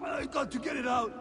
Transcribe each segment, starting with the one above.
I got to get it out.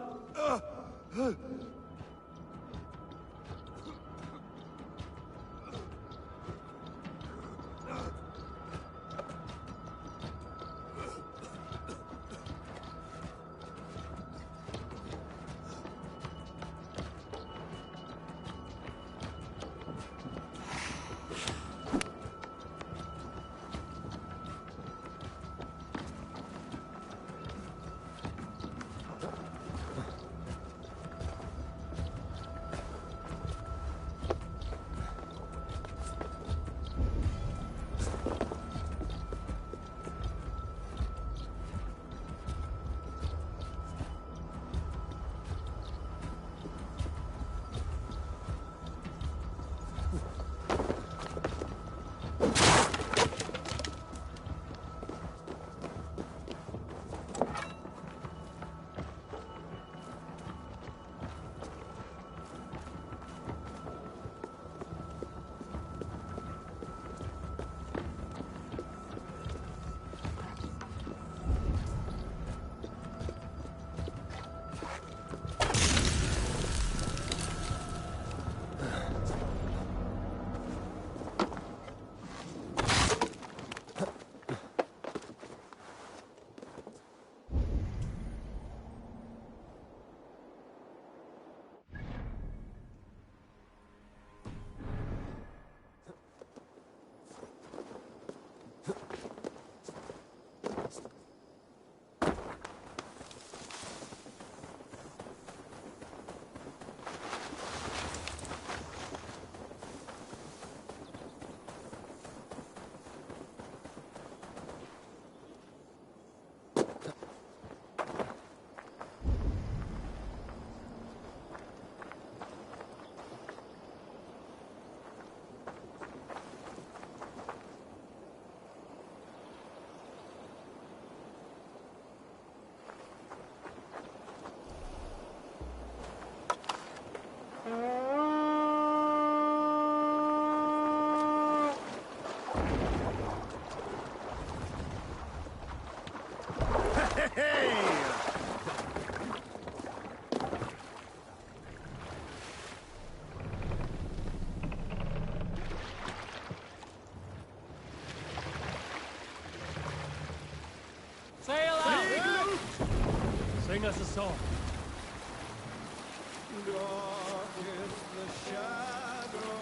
Sail out! Sing us a song. Dark is the shadow,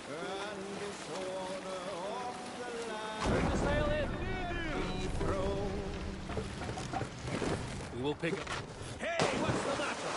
and disorder of the land. Bring the sail in! Dethroned. We will pick up. Hey, what's the matter?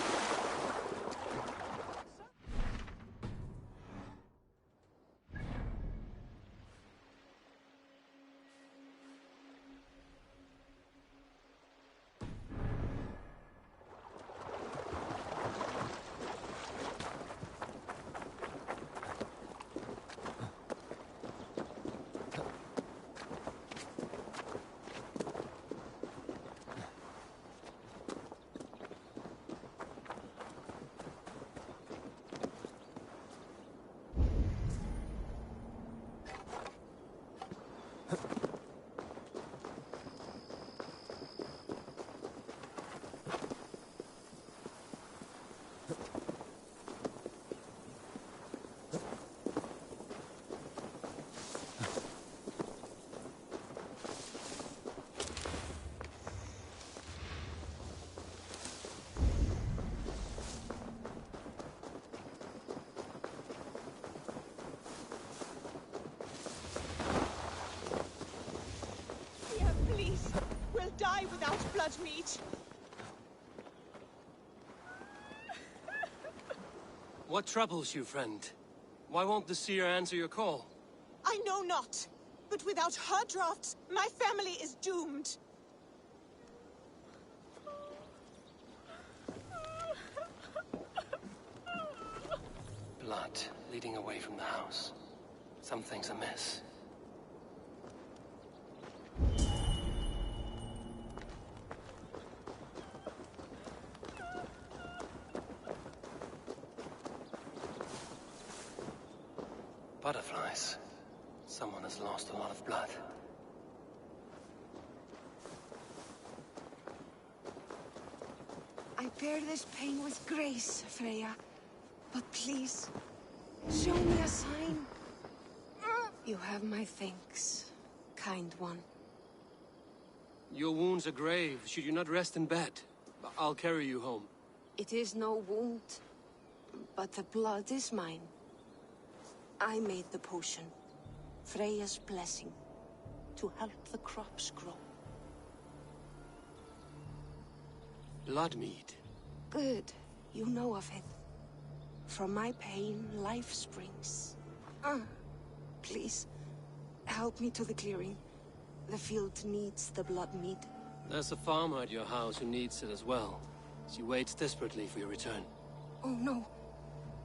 blood meat. What troubles you, friend? Why won't the seer answer your call? I know not. But without her drafts, my family is doomed. Blood leading away from the house. Something's amiss. Butterflies. Someone has lost a lot of blood. I bear this pain with grace, Freya. But please, show me a sign. You have my thanks, kind one. Your wounds are grave. Should you not rest in bed? I'll carry you home. It is no wound, but the blood is mine. I made the potion, Freya's blessing, to help the crops grow. Blood mead. Good, you know of it. From my pain, life springs. Please, help me to the clearing. The field needs the blood mead. There's a farmer at your house who needs it as well. She waits desperately for your return. Oh no,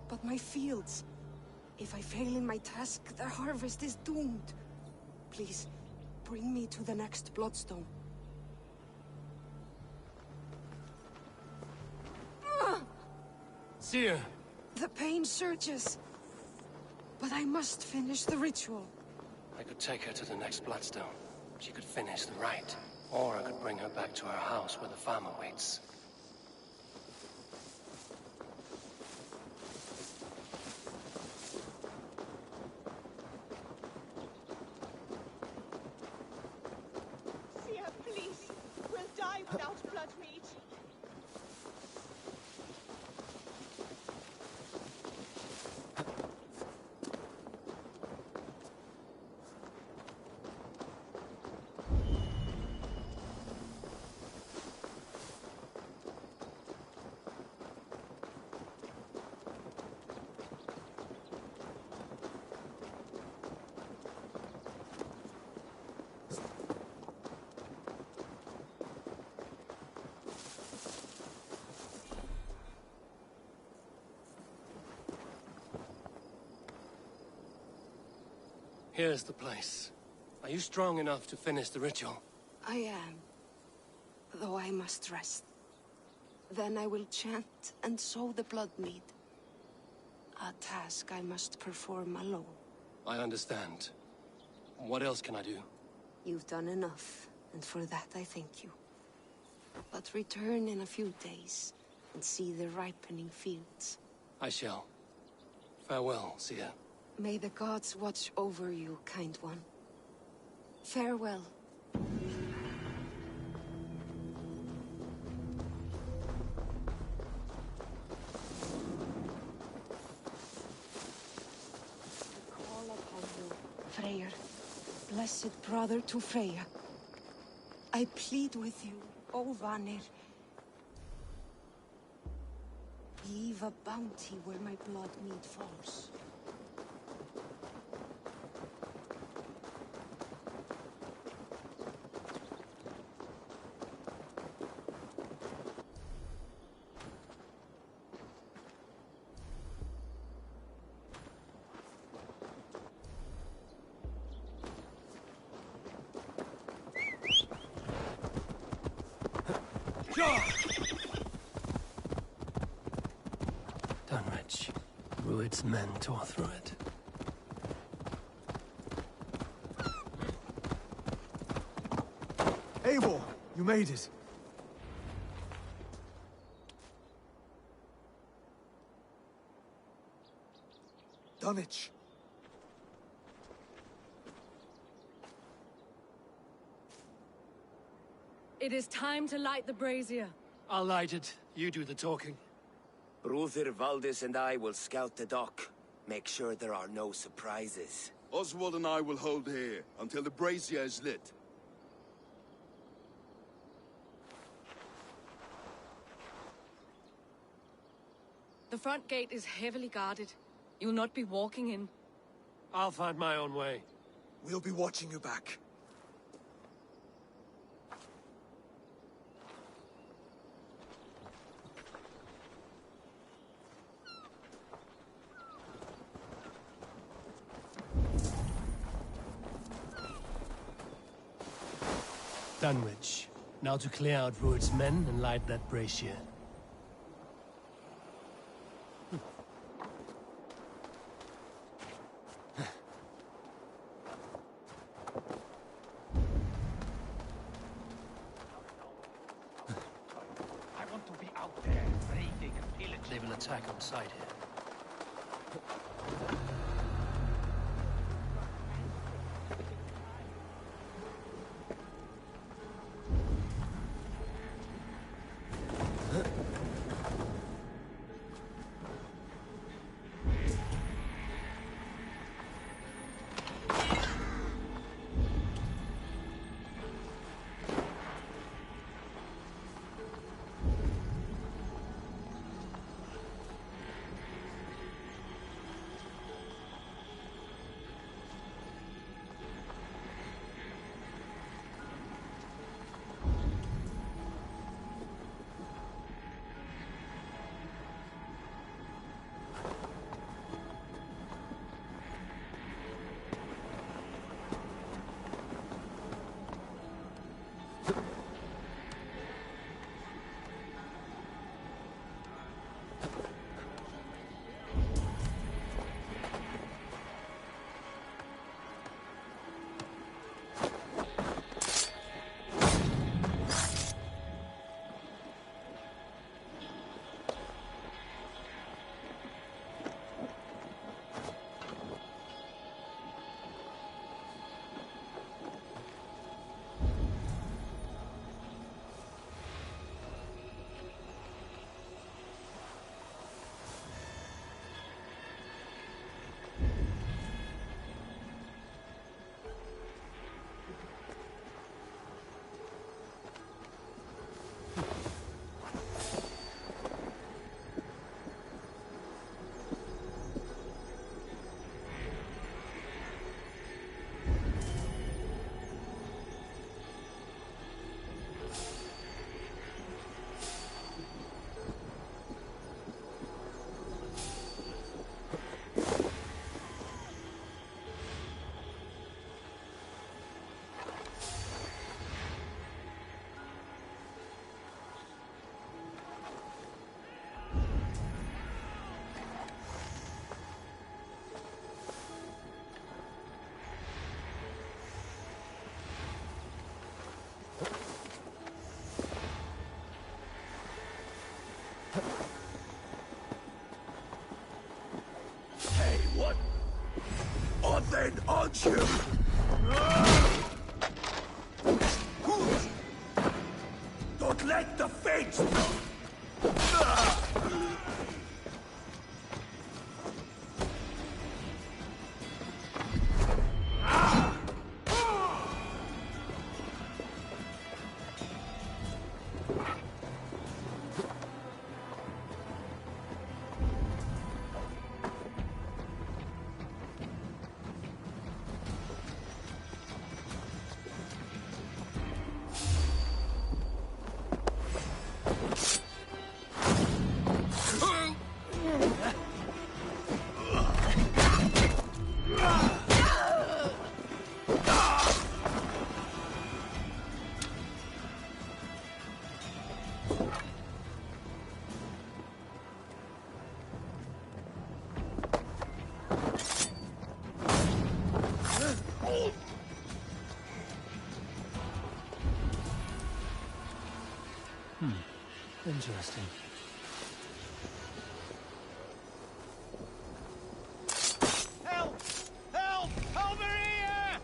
but my fields. If I fail in my task, the harvest is doomed. Please, bring me to the next bloodstone. Seer! The pain surges. But I must finish the ritual. I could take her to the next bloodstone. She could finish the rite. Or I could bring her back to her house where the farmer waits. Seer, please. We'll die without blood meat. Here's the place. Are you strong enough to finish the ritual? I am. Though I must rest. Then I will chant and sow the blood mead. A task I must perform alone. I understand. What else can I do? You've done enough, and for that I thank you. But return in a few days, and see the ripening fields. I shall. Farewell, Seer. May the gods watch over you, kind one. Farewell. I call upon you, Freyr, blessed brother to Freya. I plead with you, O Vanir. Leave a bounty where my blood mead falls. Dunwich. Rued's men tore through it. Eivor, you made it. Dunwich. It is time to light the brazier. I'll light it. You do the talking. Bruther Valdis and I will scout the dock. Make sure there are no surprises. Oswald and I will hold here until the brazier is lit. The front gate is heavily guarded. You'll not be walking in. I'll find my own way. We'll be watching you back. Dunwich. Now to clear out Rued's men and light that brazier. I want to be out there, raiding and pillaging. They will attack on sight here. Hey, what? On then, aren't you? Don't let the fates know! Interesting. Help! Help! Over here!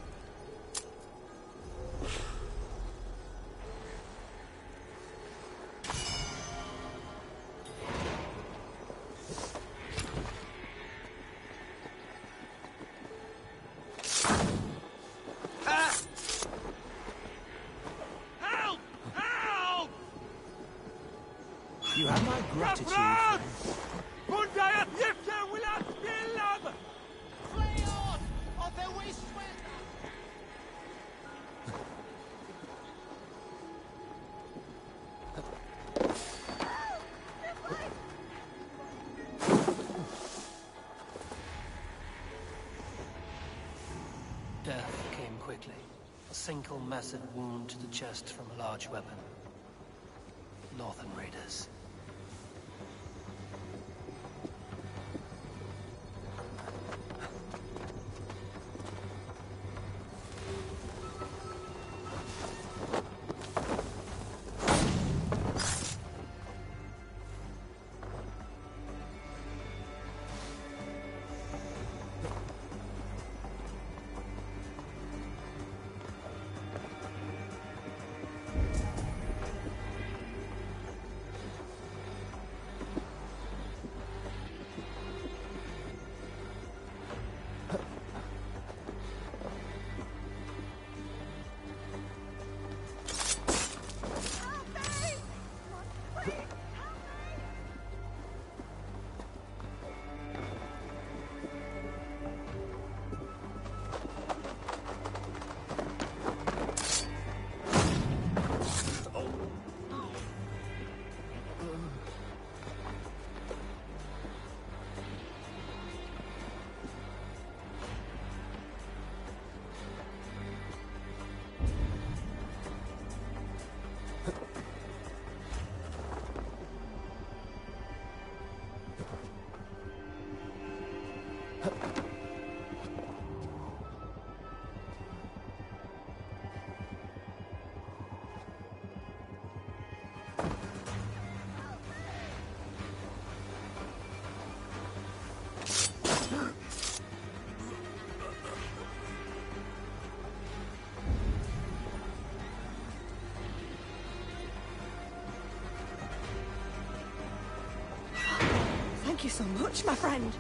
Help! Help! You have my gratitude. Und Death came quickly. A single massive wound to the chest from a large weapon. Northern raiders. Thank you so much, my friend.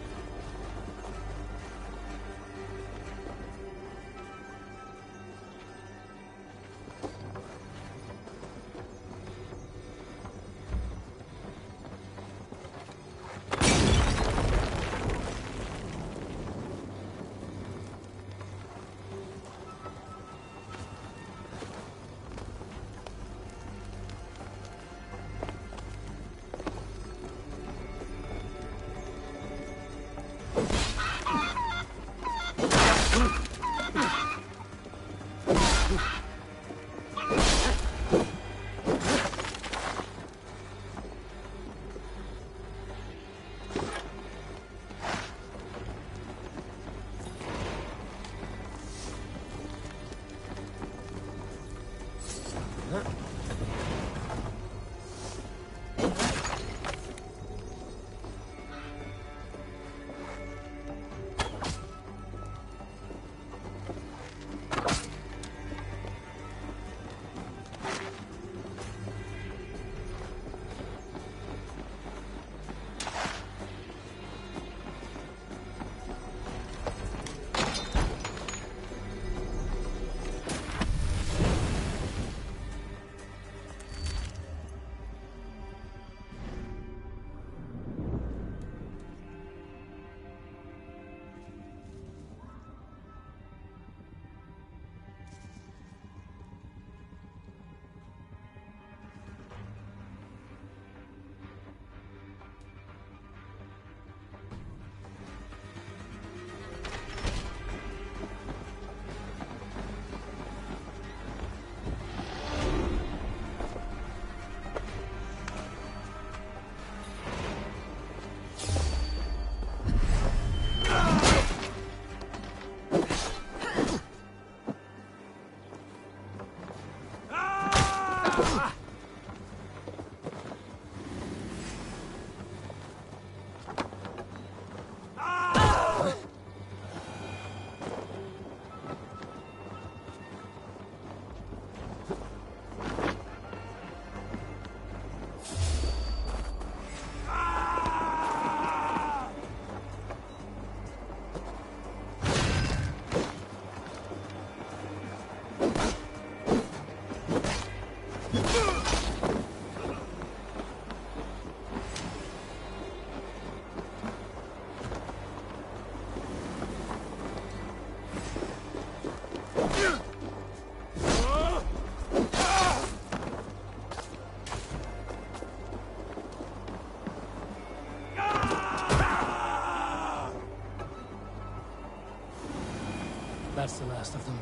That's the last of them.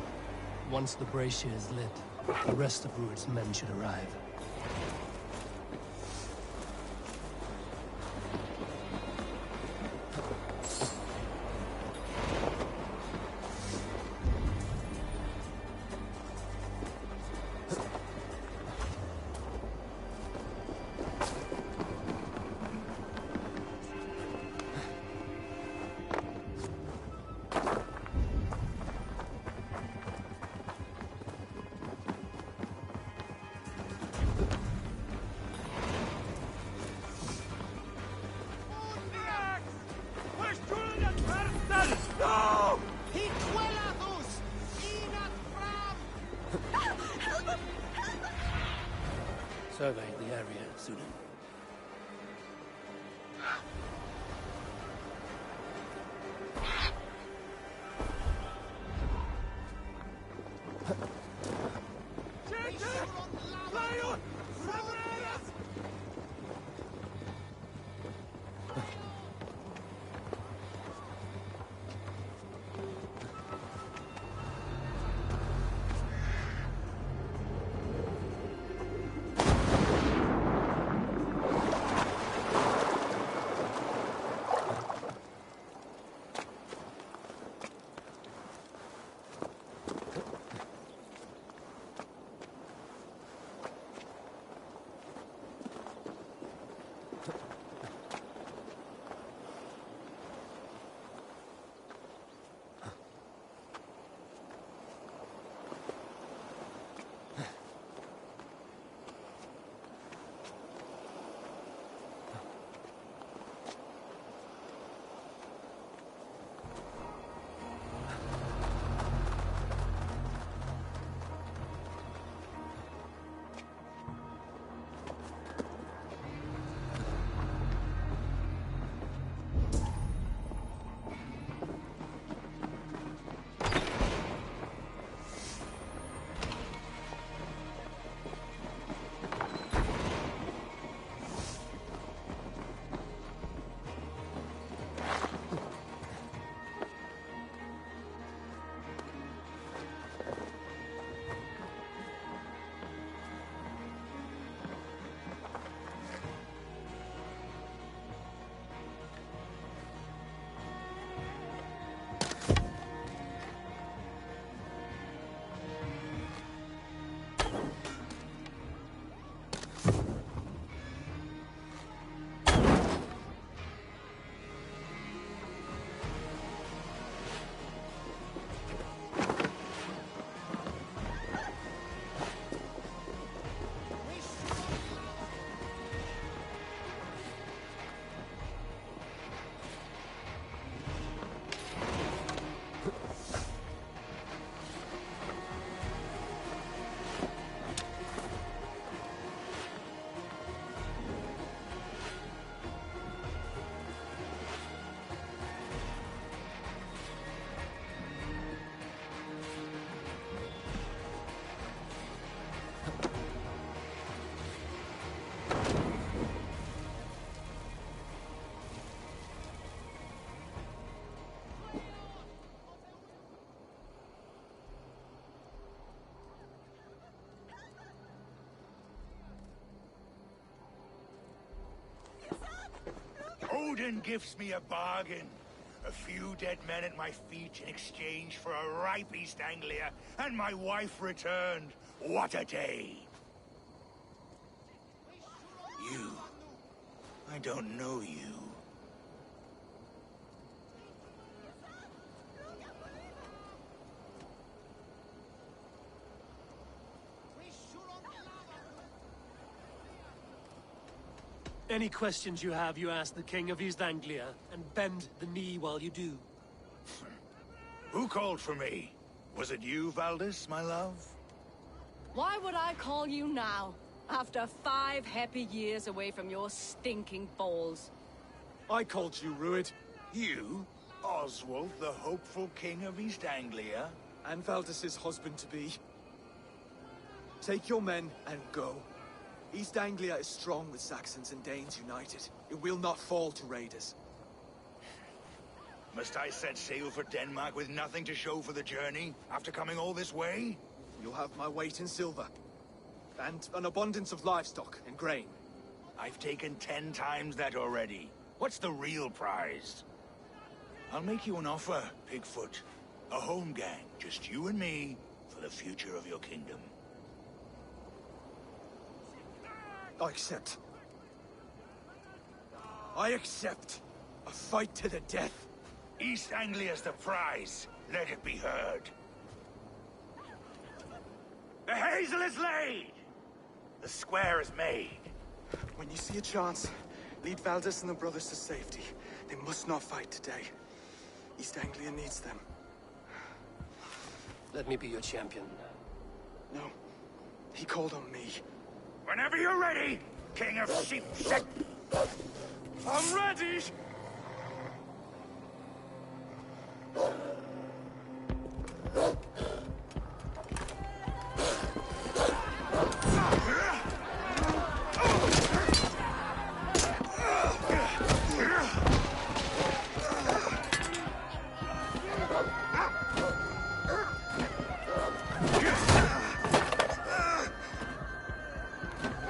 Once the brazier is lit, the rest of Rued's men should arrive. Survey the area, Sudan. Odin gives me a bargain. A few dead men at my feet in exchange for a ripe East Anglia, and my wife returned. What a day! You. I don't know you. Any questions you have, you ask the King of East Anglia, and bend the knee while you do. Who called for me? Was it you, Valdis, my love? Why would I call you now, after 5 happy years away from your stinking balls? I called you, Rued. You? Oswald, the hopeful king of East Anglia? And Valdis's husband-to-be. Take your men and go. East Anglia is strong with Saxons and Danes united. It will not fall to raiders. Must I set sail for Denmark with nothing to show for the journey, after coming all this way? You'll have my weight in silver. And an abundance of livestock and grain. I've taken 10 times that already. What's the real prize? I'll make you an offer, Pigfoot. A home gang, just you and me, for the future of your kingdom. I accept. I accept. A fight to the death. East Anglia's the prize. Let it be heard. The hazel is laid! The square is made. When you see a chance, lead Valdis and the brothers to safety. They must not fight today. East Anglia needs them. Let me be your champion. No. He called on me. Whenever you're ready, King of Sheep Set. I'm ready!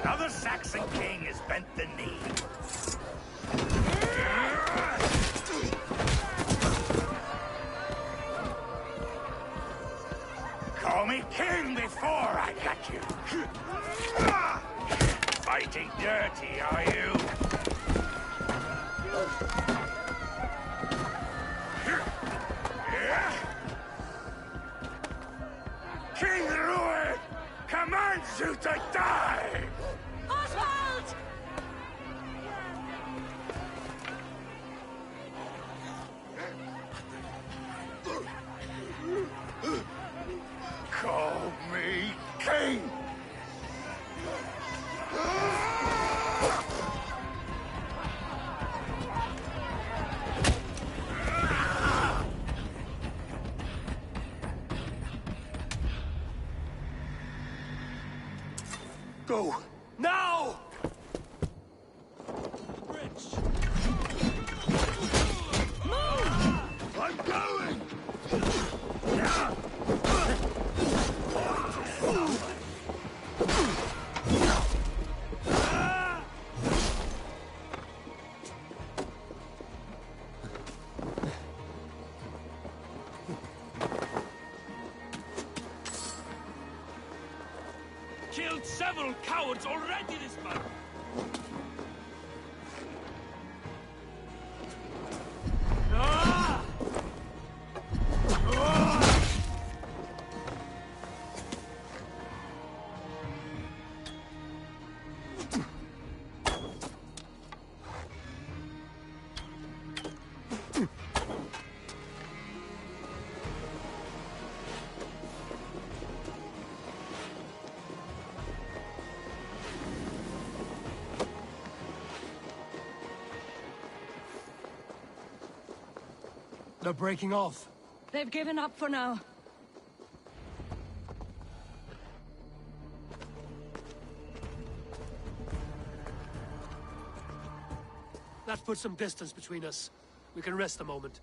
Another Saxon king has bent the knee. Call me king before I got you. Fighting dirty, are you? King Rued commands you to die! Oswald! Call me king! Go! Now! I'm going! Killed several cowards already this month. They're breaking off. They've given up for now. That puts some distance between us. We can rest a moment.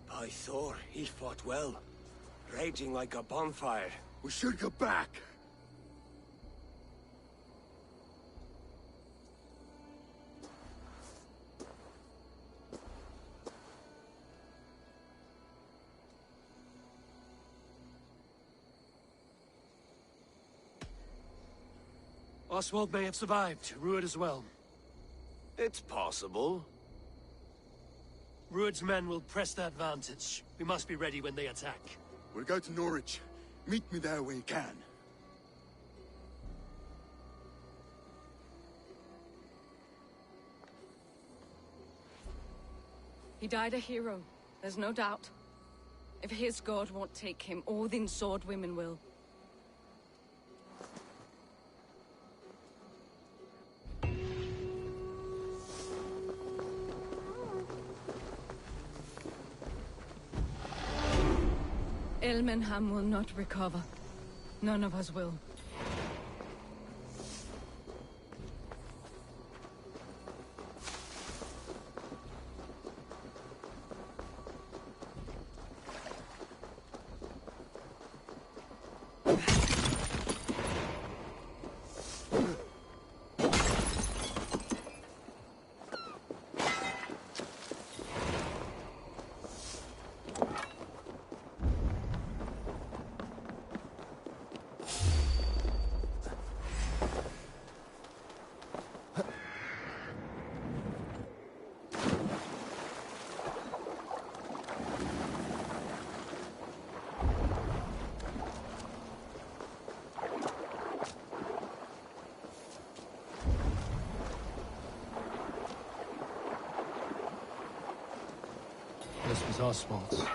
By Thor, he fought well. Raging like a bonfire. We should go back. Oswald may have survived. Rued as well. It's possible. Rued's men will press the advantage. We must be ready when they attack. We'll go to Norwich. Meet me there when you can. He died a hero, there's no doubt. If his god won't take him, Odin's sword women will. Ilmenham will not recover. None of us will. these Oswalds.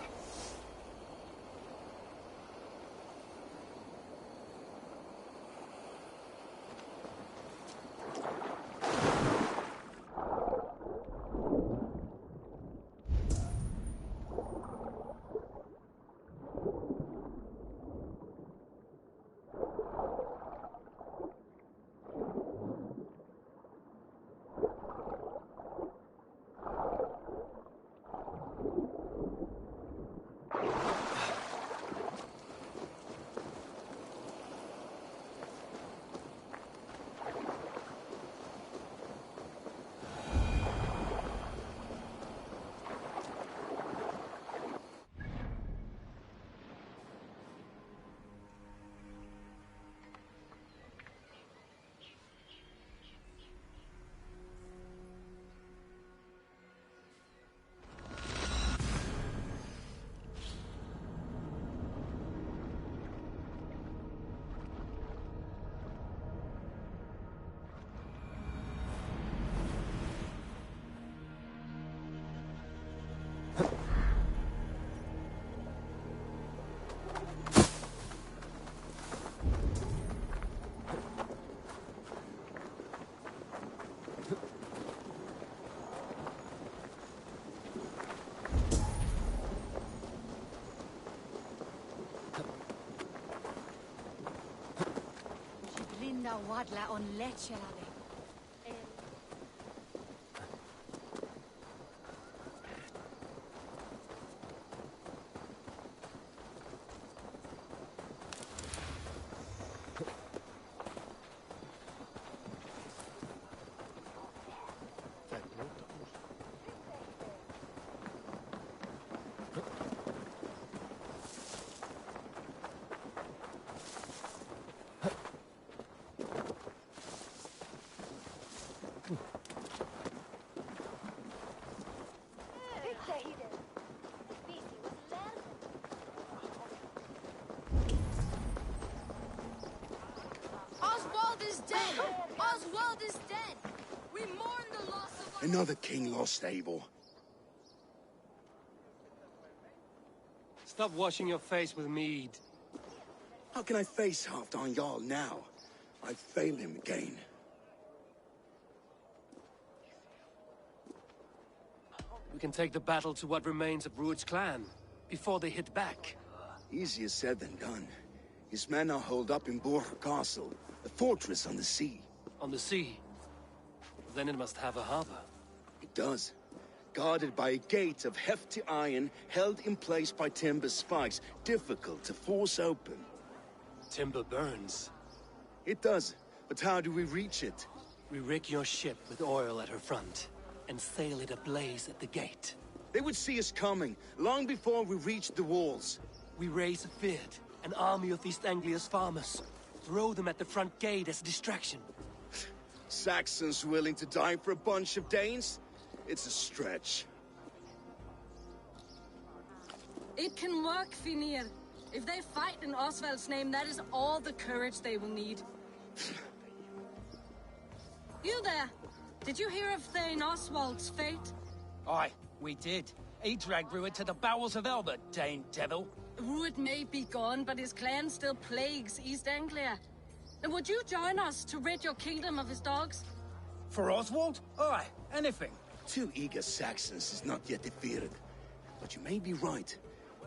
Linda wadla on lechelade. Oswald is dead! Oswald is dead! We mourn the loss of our... Another king lost, Eivor. Stop washing your face with mead. How can I face Halfdan Jarl now? I've failed him again. We can take the battle to what remains of Rued's clan, before they hit back. Easier said than done. His men are holed up in Borg Castle, a fortress on the sea. On the sea? Then it must have a harbor. It does. Guarded by a gate of hefty iron, held in place by timber spikes, difficult to force open. Timber burns. It does, but how do we reach it? We rig your ship with oil at her front, and sail it ablaze at the gate. They would see us coming, long before we reached the walls. We raise a Fyrd, an army of East Anglia's farmers. Throw them at the front gate as a distraction. Saxons willing to die for a bunch of Danes? It's a stretch. It can work, Finir. If they fight in Oswald's name, that is all the courage they will need. You there! Did you hear of Thane Oswald's fate? Aye, we did. He dragged Rued to the bowels of Elbert, Dane devil. Rued may be gone, but his clan still plagues East Anglia. And would you join us to rid your kingdom of his dogs? For Oswald? Aye, anything. 2 eager Saxons is not yet defeated. But you may be right.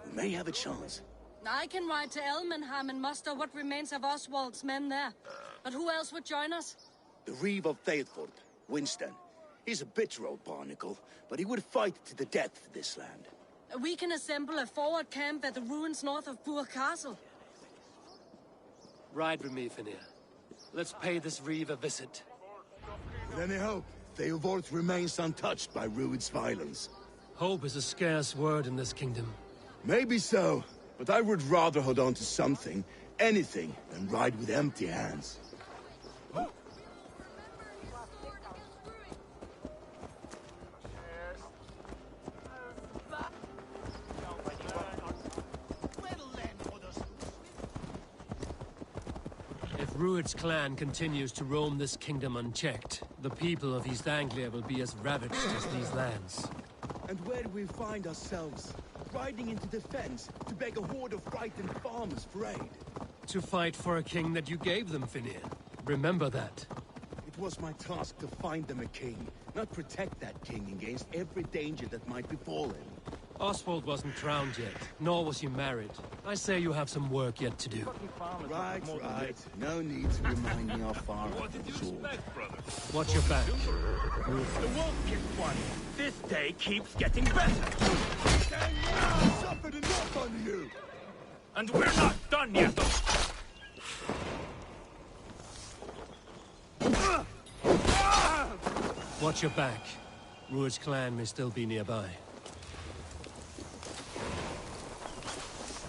We may have a chance. I can ride to Elmenham and muster what remains of Oswald's men there. But who else would join us? The Reeve of Thaethford, Winston. He's a bitter old barnacle, but he would fight to the death for this land. We can assemble a forward camp at the ruins north of Burg Castle. Ride with me, Finir. Let's pay this Reeve a visit. With any hope, Theodort remains untouched by Rued's violence. Hope is a scarce word in this kingdom. Maybe so, but I would rather hold on to something, anything, than ride with empty hands. If Rued's clan continues to roam this kingdom unchecked, the people of East Anglia will be as ravaged as these lands. And where do we find ourselves? riding into defense to beg a horde of frightened farmers for aid. To fight for a king that you gave them, Finir. Remember that. It was my task to find them a king, not protect that king against every danger that might befall him. Oswald wasn't drowned yet, nor was he married. I say you have some work yet to do. Right. No need to remind me how far I've absorbed. Watch your back. The wolf-kicked one. This day keeps getting better. I've suffered enough under you! And we're not done yet. Watch your back. Rued's clan may still be nearby.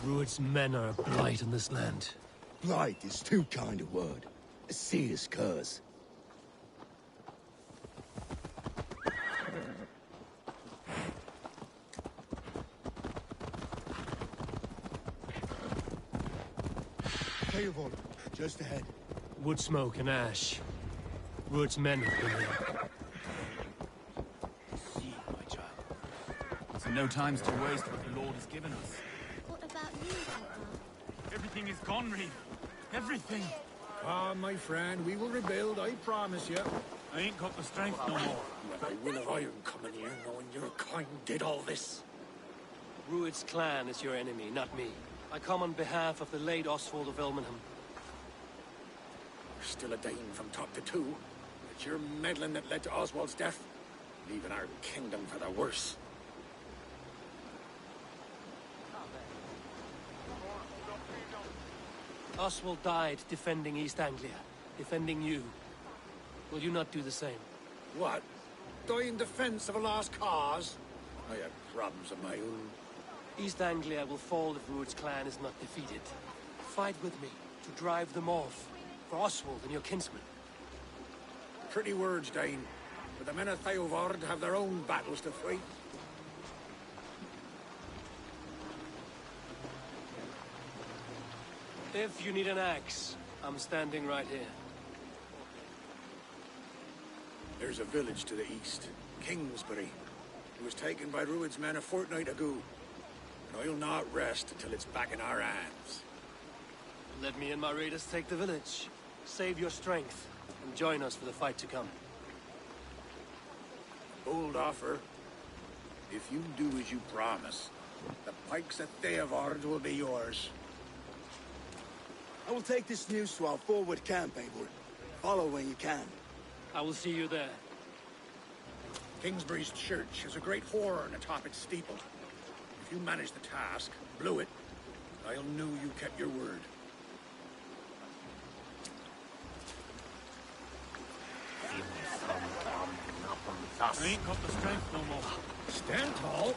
Rued's men are a blight on this land. Blight is too kind a word. A serious curse. Theobald, just ahead. Wood smoke and ash. Rued's men have been there. See, my child. So no time's to waste what the Lord has given us. What about you, Papa? Everything is gone, Reeve. Everything. Ah, my friend, we will rebuild, I promise you. I ain't got the strength no more. With a will of iron coming here, knowing your kind did all this. Rued's clan is your enemy, not me. I come on behalf of the late Oswald of Elmenham. We're still a dying from top to two. It's your meddling that led to Oswald's death, leaving our kingdom for the worse. Oswald died defending East Anglia, defending you. Will you not do the same? What? Die in defense of a lost cause? I have problems of my own. East Anglia will fall if Rued's clan is not defeated. Fight with me to drive them off, for Oswald and your kinsmen. Pretty words, Dane. But the men of Theovard have their own battles to fight. If you need an axe, I'm standing right here. There's a village to the east, Kingsbury. It was taken by Rued's men a fortnight ago. And I'll not rest until it's back in our hands. Let me and my raiders take the village. Save your strength, and join us for the fight to come. Bold offer. If you do as you promise, the pikes at Theovard will be yours. I will take this news to our forward camp, Eivor. Follow when you can. I will see you there. Kingsbury's church has a great horn atop its steeple. If you manage the task, blew it, I'll know you kept your word. I ain't got the strength no more. Stand tall.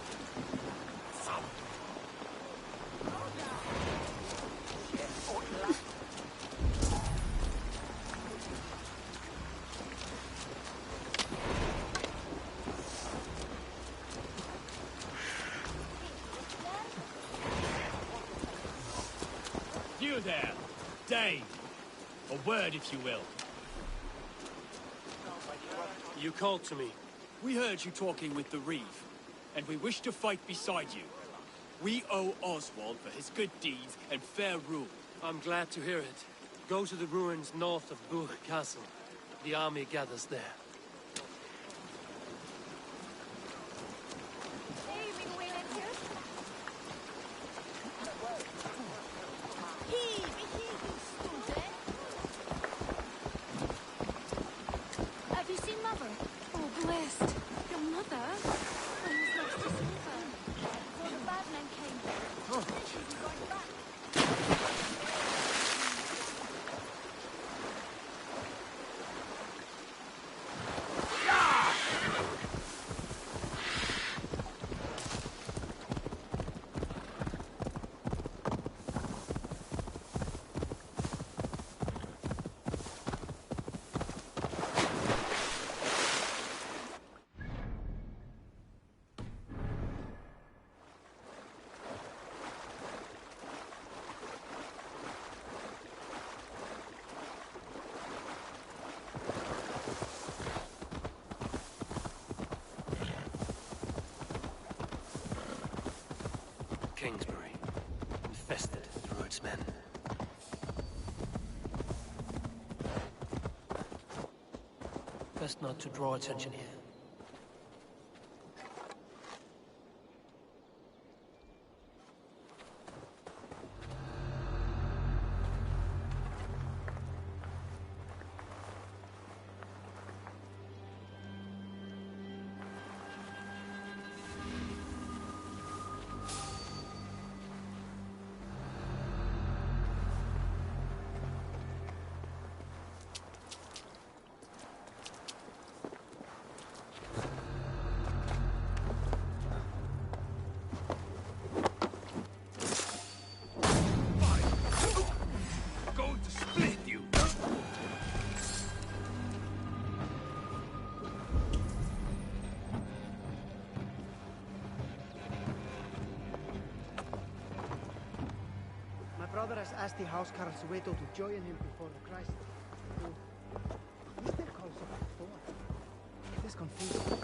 You there, Dane. A word, if you will. You called to me. We heard you talking with the Reeve, and we wish to fight beside you. We owe Oswald for his good deeds and fair rule. I'm glad to hear it. Go to the ruins north of Buch Castle. The army gathers there. Have you seen Mother? Oh, blessed. Your mother? I was lost to see her. Before the bad men came. Oh. She was going back. Kingsbury, infested through its men. Best not to draw attention here. Brother has asked the housecarl's widow to join him before the Christ. He still calls it a thorn. It is confusing.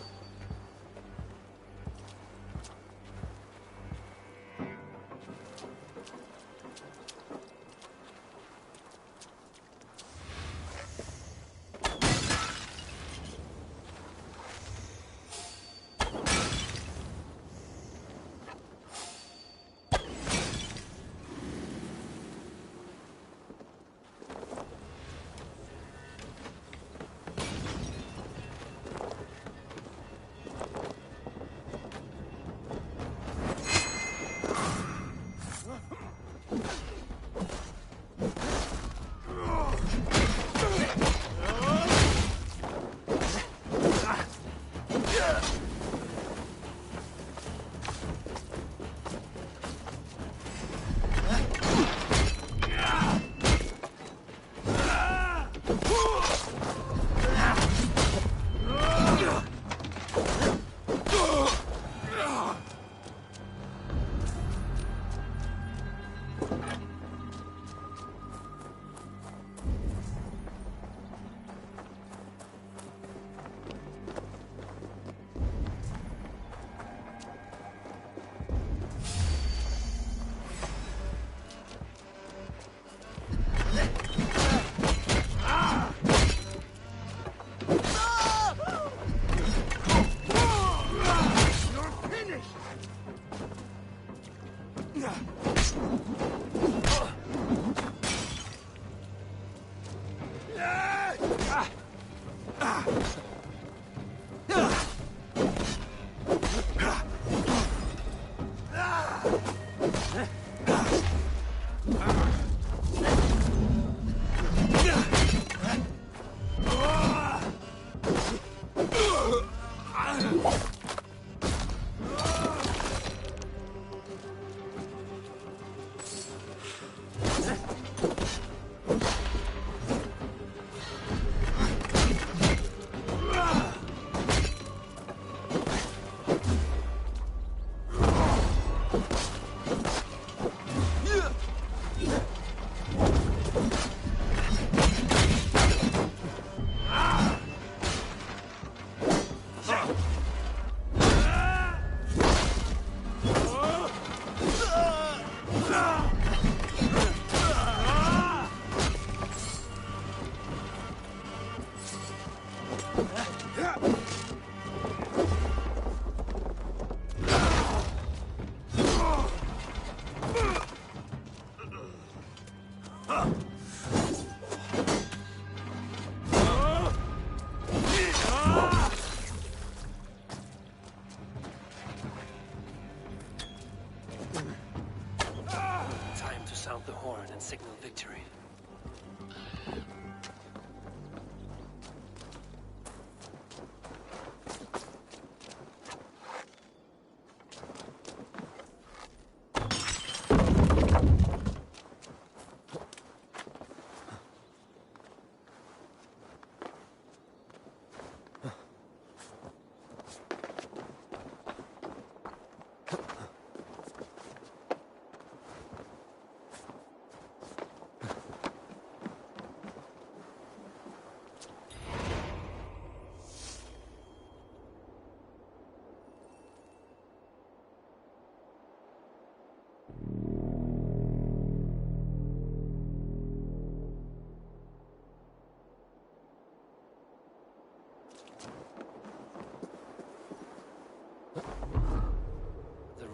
Sound the horn and signal victory.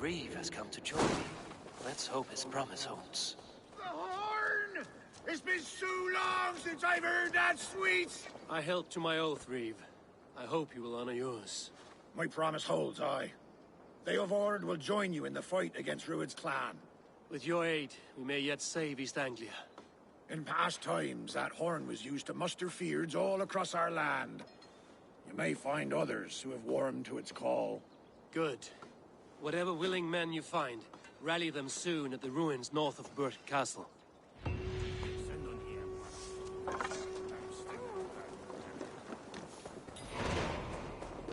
Reeve has come to join me. Let's hope his promise holds. The horn! It's been so long since I've heard that sweet! I held to my oath, Reeve. I hope you will honor yours. My promise holds, aye. They of Ord will join you in the fight against Rued's clan. With your aid, we may yet save East Anglia. In past times, that horn was used to muster fyrds all across our land. You may find others who have warmed to its call. Good. Whatever willing men you find, rally them soon at the ruins north of Burt Castle.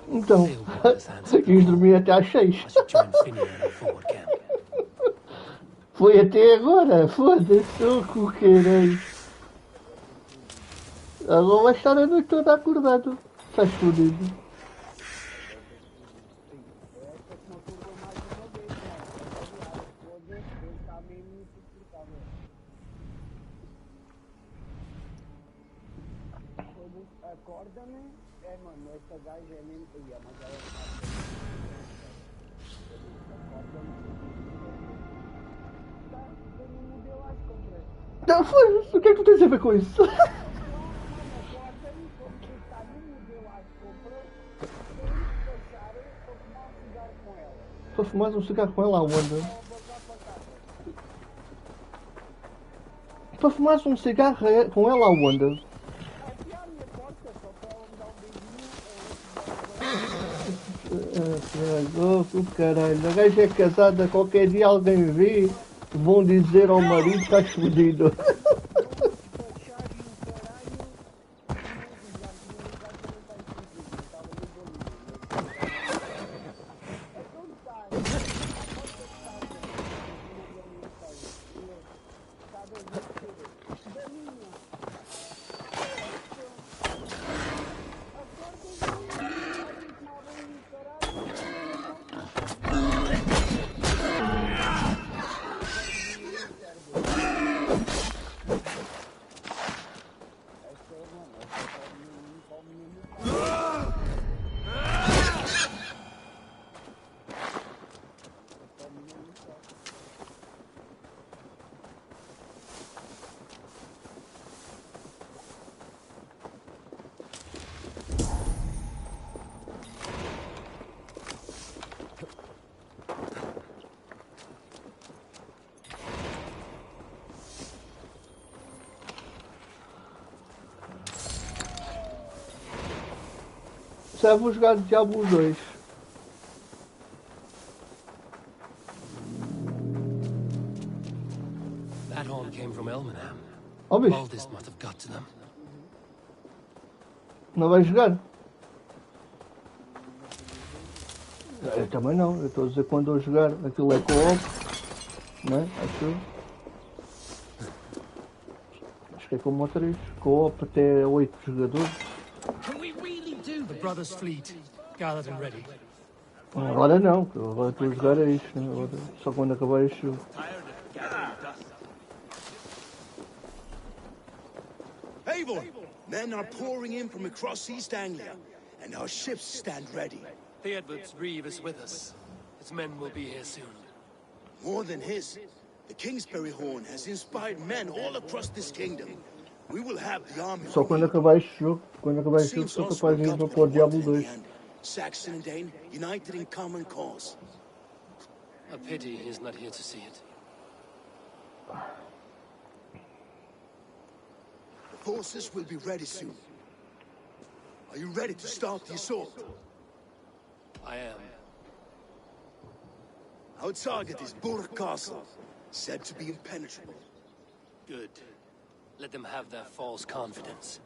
Então, ias dormir até às 6. Foi até agora, foda-se, oh, com caralho. Agora vai estar a noite toda acordado. Estás fodido. Acorda-me, mano, esta gaja é mesmo. Mas ela Não, foda-se, o que é que tu tens a ver com isso? Para fumar um cigarro com ela aonde? Para fumar um cigarro com ela aonde? Oh, caralho, a gaja é casada, qualquer dia alguém vê, vão dizer ao marido que estás fodido. Já vou jogar Diablo 2. That horn came from Elmenham. Oh, bicho. All this must have got to them. Não vai jogar? Eu também não. Eu estou a dizer quando eu jogar. Aquilo é co-op. Não é? Acho que é como o 3. Co-op até 8 jogadores. The brothers' fleet, gathered and ready. Agora não, agora estou a jogar a isto, né? Agora, só quando acabar este jogo. Eivor! Men are pouring in from across East Anglia, and our ships stand ready. Theodward's Reeve is with us. His men will be here soon. More than his, the Kingsbury Horn has inspired men all across this kingdom. We will have the army. Só quando acabar este jogo, sou capaz de ir para o Diablo 2. Saxon and Dane united in common cause. A pity he's not here to see it. The forces will be ready soon. Are you ready to start the assault? I am. Our target is Burg Castle, said to be impenetrable. Good. Let them have their false confidence.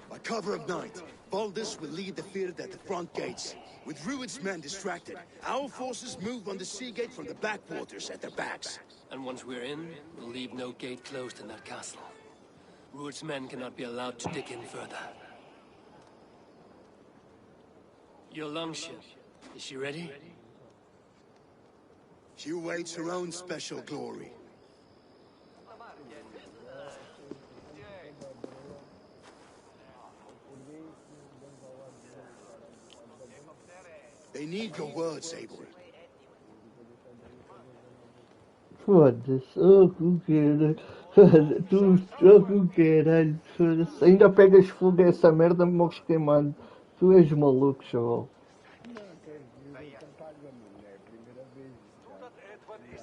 By cover of night, Baldus will lead the field at the front gates. With Rued's men distracted, our forces move on the sea gate from the backwaters at their backs. And once we're in, we'll leave no gate closed in that castle. Rued's men cannot be allowed to dig in further. Your longship, is she ready? She awaits her own special glory. They need your words, Eivor. Foda-se, oh, com caralho. Tu, oh, com caralho. Foda-se. Ainda pegas fogo a essa merda, morres queimado. Tu és maluco, chaval.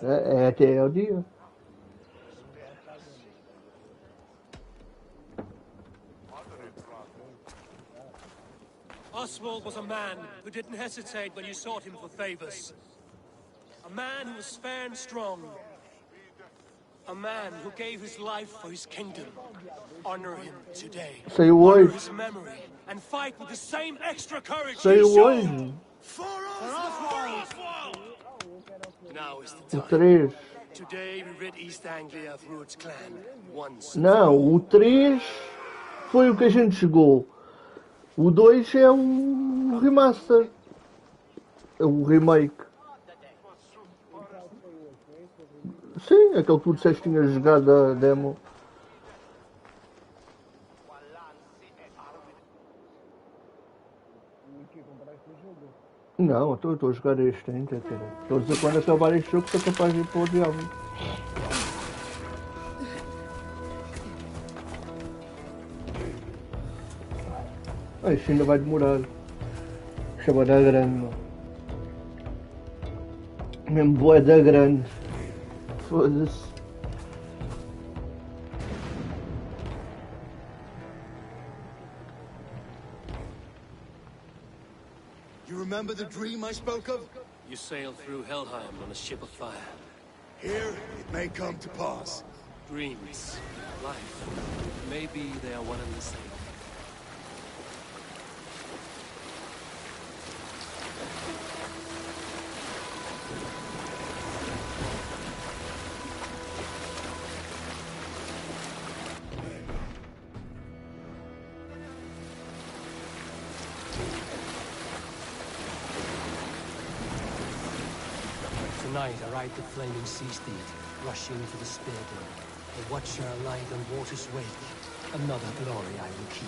É até ao dia. Oswald was a man who didn't hesitate when you sought him for favors. A man who was fair and strong. A man who gave his life for his kingdom. Honor him today. Say Honor what? his memory and fight with the same extra courage Say he what? showed. For Oswald! Now is the O time. 3. Today we rid East Anglia of Rued's clan once. Não, o 3 foi o que a gente chegou. O 2 é o remaster. É o remake. Sim, aquele que tu disseste que tinhas jogado a demo. Não, estou a jogar este ainda, cara. Estou a dizer quando acabar este jogo, sou capaz de ir para o diabo. Isto ainda vai demorar. Chama da grande, mano. Mesmo boé da grande. Foda-se. You remember the dream I spoke of? You sailed through Helheim on a ship of fire. Here, it may come to pass. Dreams, life, maybe they are one and the same. Tonight I ride the flaming sea steed, rushing to the spear door. A watcher light on water's wake. Another glory I will keep.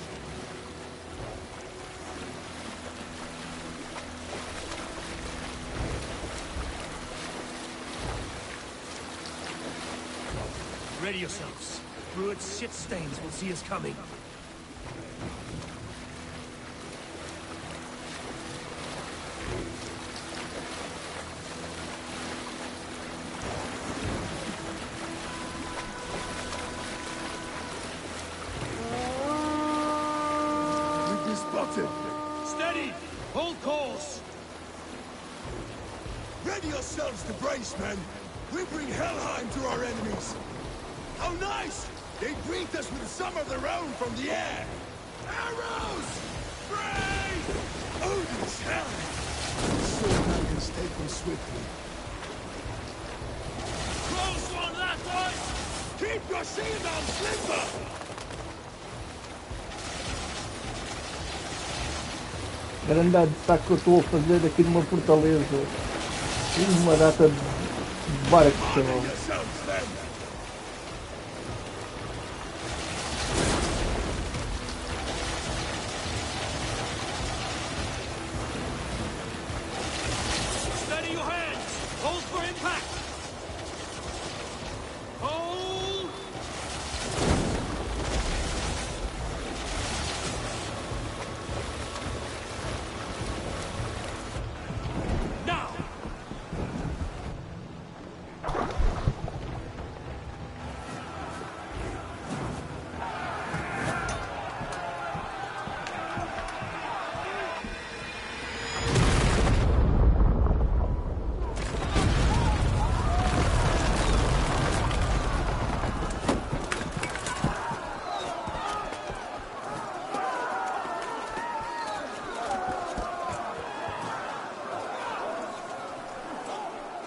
Ready yourselves. Rued's shit stains will see us coming. Steady! Hold course! Ready yourselves to brace, men! We bring Helheim to our enemies! How nice! They greet us with some of their own from the air! Arrows! Brace! Odin's hell! So man can stake them swiftly. Close one, that boys! Keep your shield on, Slimber! Grande destaque que eu estou a fazer aqui numa fortaleza. Uma data de barcos, chaval. Steady your hands! Hold for impact! Hold! Now!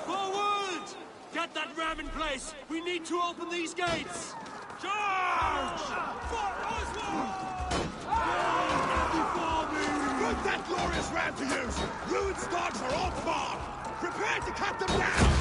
Forward! Get that ram in place! We need to open these gates! Charge! For Oswald! Before me! Put that glorious ram to use! Ruin's dogs are all far! Prepare to cut them down!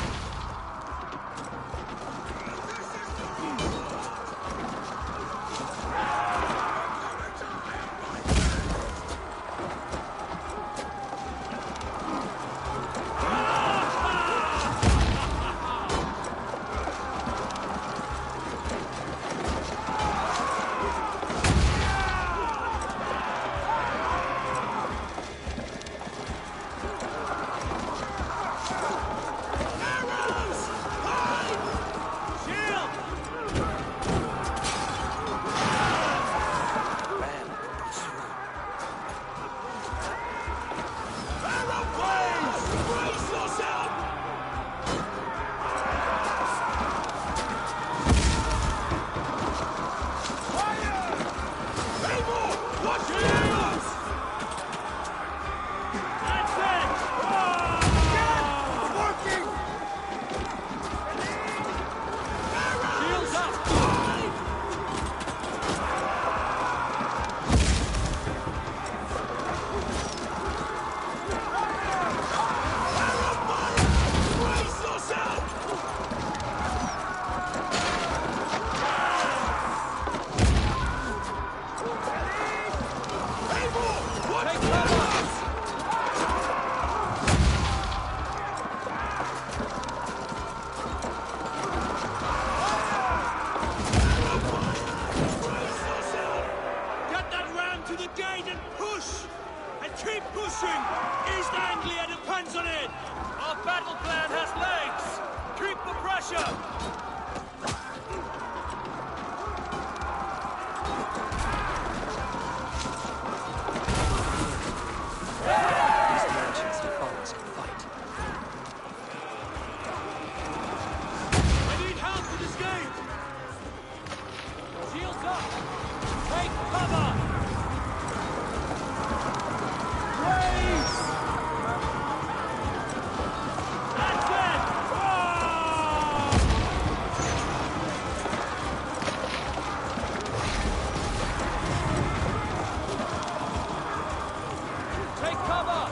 merchants and farmers can fight. I need help to this gate! Shields up! Take cover! Raise! That's it! Take cover!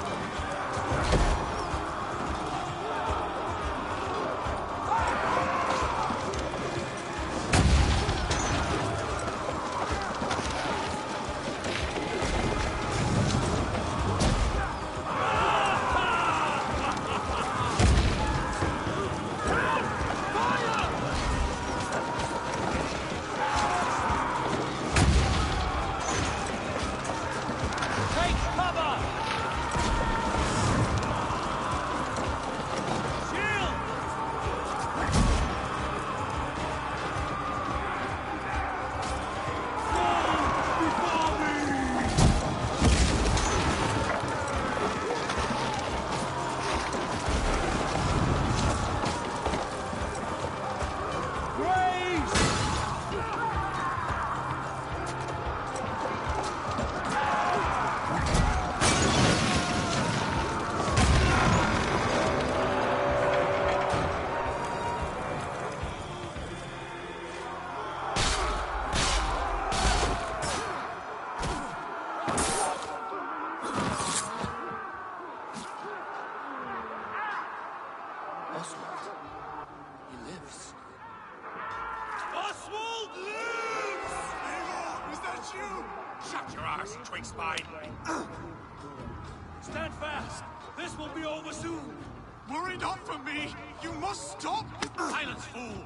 Take cover! Shield! Before me! Grace! Oswald. He lives. Oswald lives! Is that you? Shut your arse, twig spine. Stand fast. This will be over soon. Worry not for me. You must stop. Silence, fool!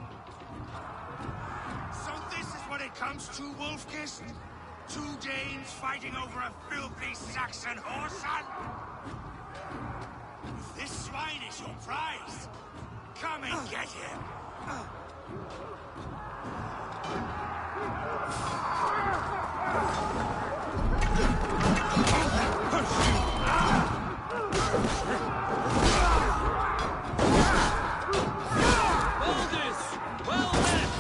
So this is what it comes to, Wolf-Kissed? Two Danes fighting over a filthy Saxon whoreson? If this swine is your prize, come and get him! Aldous! Well met!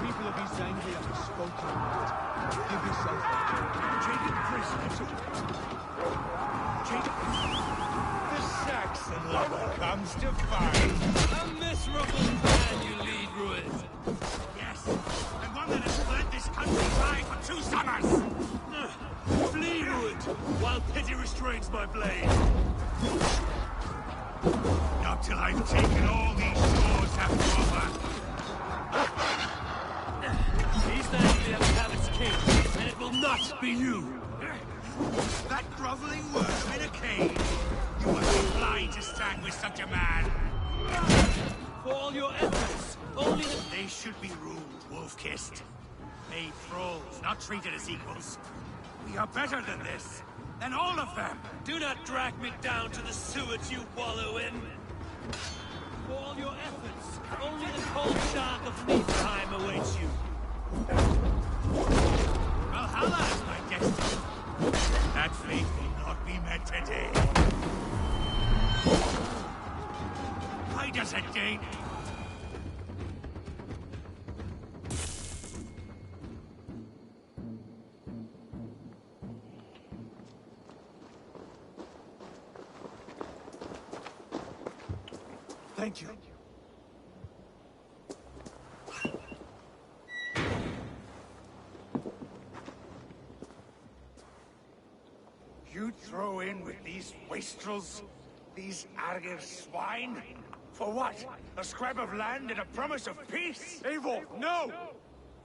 People of East Anglia have spoken. Give yourself Taken prisoners. The Saxon lover comes to fight. A miserable man you lead, Ruin. Yes, and one that has fled this country dry for 2 summers. Flee, Ruin, while pity restrains my blade. Not till I've taken all these shores have to offer. East Anglia will have its king, and it will not be you. That groveling worm in a cage. You must be blind to stand with such a man. For all your efforts, only the... They should be ruled, wolf-kissed. Made thralls, not treated as equals. We are better than this. Than all of them. Do not drag me down to the sewage you wallow in. For all your efforts, only the cold dark of Niflheim awaits you. Valhalla is my destiny. That fate will not be met today. Why does a Dane... Thank you. You'd throw in with these wastrels? These Argir swine? For what? A scrap of land and a promise of peace? Eivor, no!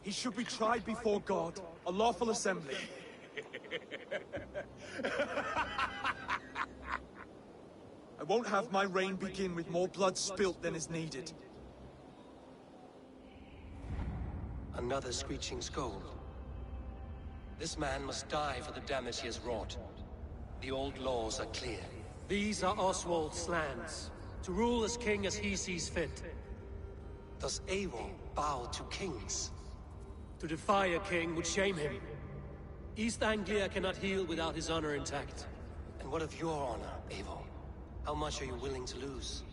He should be tried before God, a lawful assembly. I won't have my reign begin with more blood spilt than is needed. Another screeching scold. This man must die for the damage he has wrought. The old laws are clear. These are Oswald's lands, to rule as king as he sees fit. Does Eivor bow to kings? To defy a king would shame him. East Anglia cannot heal without his honor intact. And what of your honor, Eivor? How much are you willing to lose?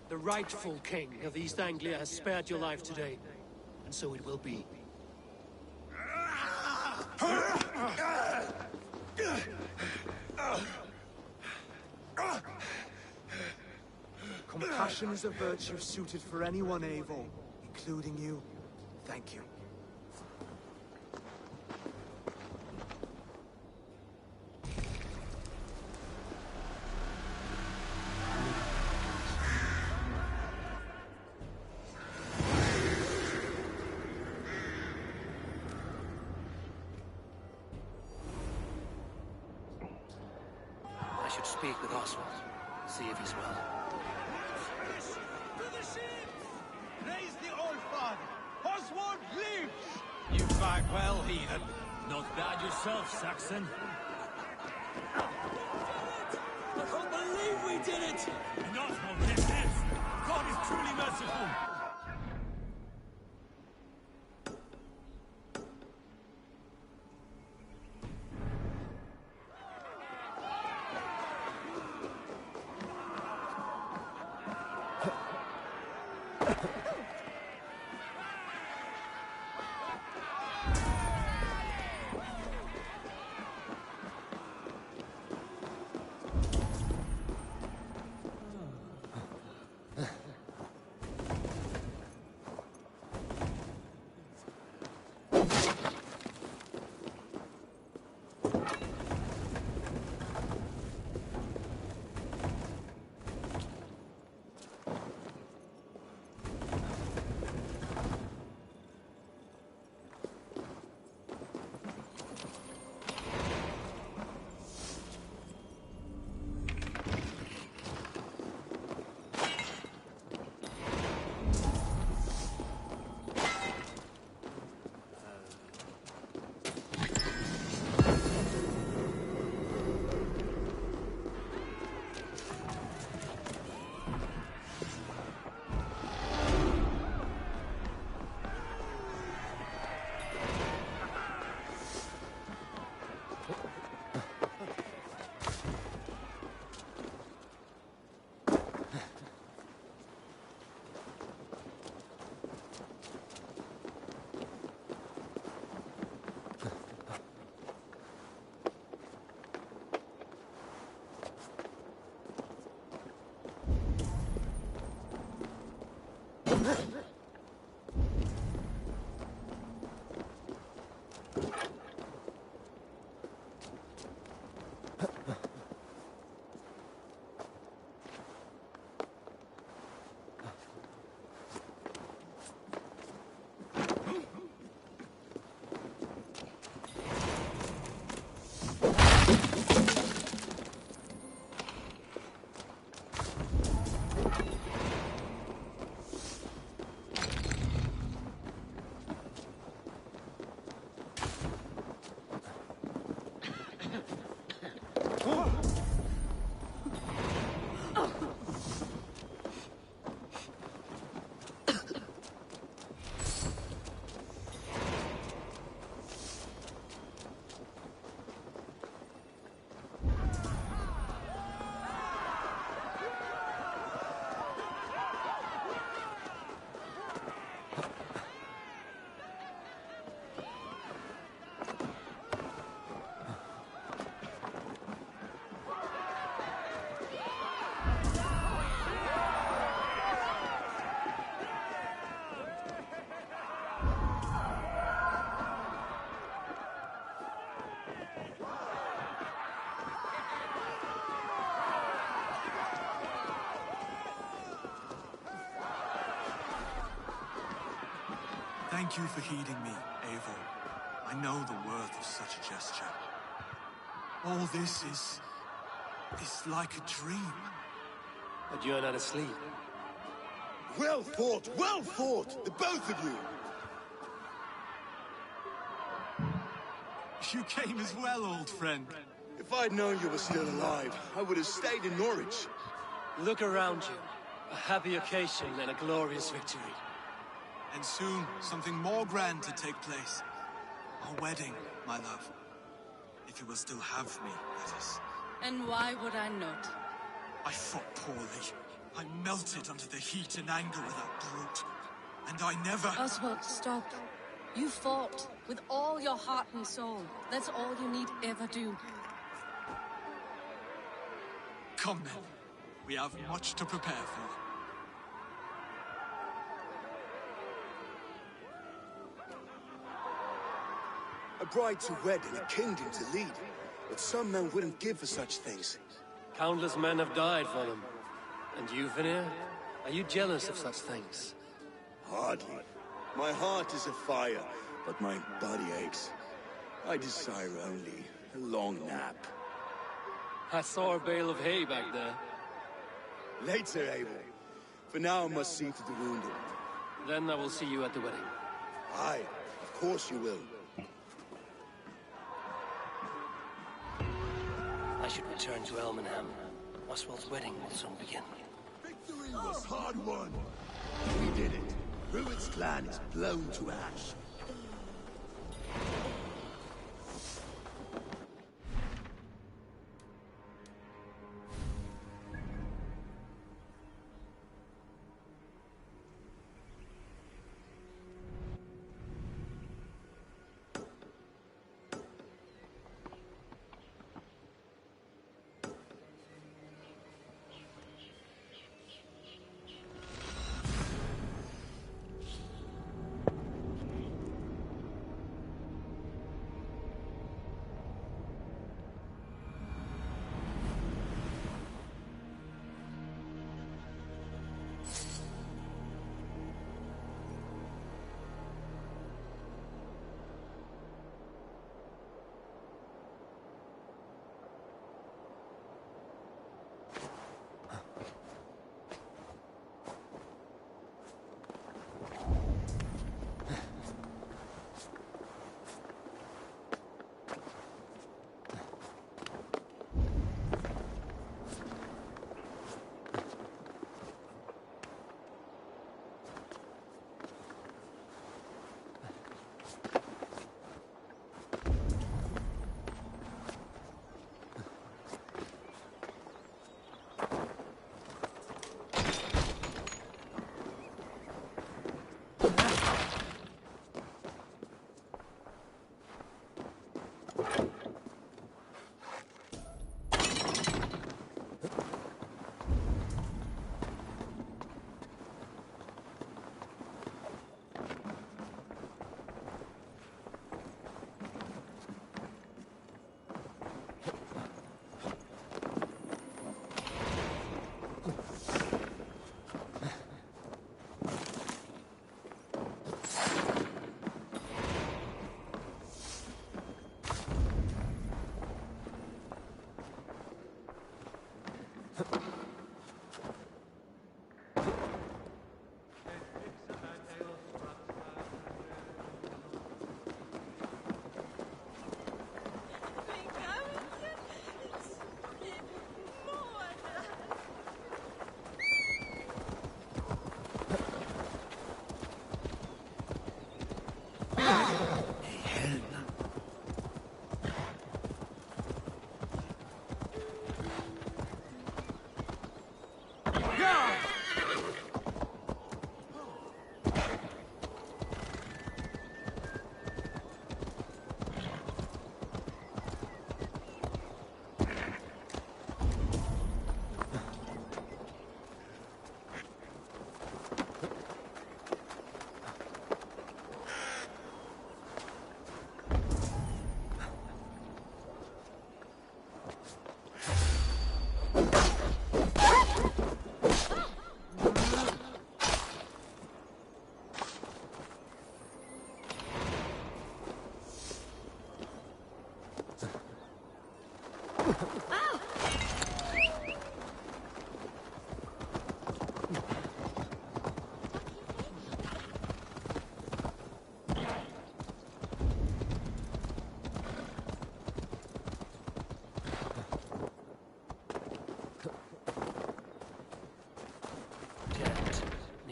The rightful king of East Anglia has spared your life today, and so it will be. Compassion is a virtue suited for anyone, Eivor, including you. Thank you. I should speak with Oswald, see if he's well. To the ship! Praise the Old Father! Oswald lives! You fight well, heathen. Not bad yourself, Saxon. I can't believe we did it! And Oswald did this! God is truly merciful! Thank you for heeding me, Eivor. I know the worth of such a gesture. All this is like a dream. But you're not asleep. Well fought, the both of you! You came as well, old friend. If I'd known you were still alive, I would have stayed in Norwich. Look around you. A happy occasion and a glorious victory. And soon, something more grand to take place. Our wedding, my love. If you will still have me, that is. And why would I not? I fought poorly. I melted under the heat and anger of that brute. And I never... Oswald, stop. You fought with all your heart and soul. That's all you need ever do. Come then. We have much to prepare for. A bride to wed and a kingdom to lead. But some men wouldn't give for such things. Countless men have died for them. And you, Vanir? Are you jealous of such things? Hardly. My heart is afire, but my body aches. I desire only a long nap. I saw a bale of hay back there. Later, Eivor. For now, I must see to the wounded. Then I will see you at the wedding. Aye, of course you will. I should return to Elmenham. Oswald's wedding will soon begin. Victory was hard won. We did it. Rued's clan is blown to ash.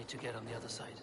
need to get on the other side.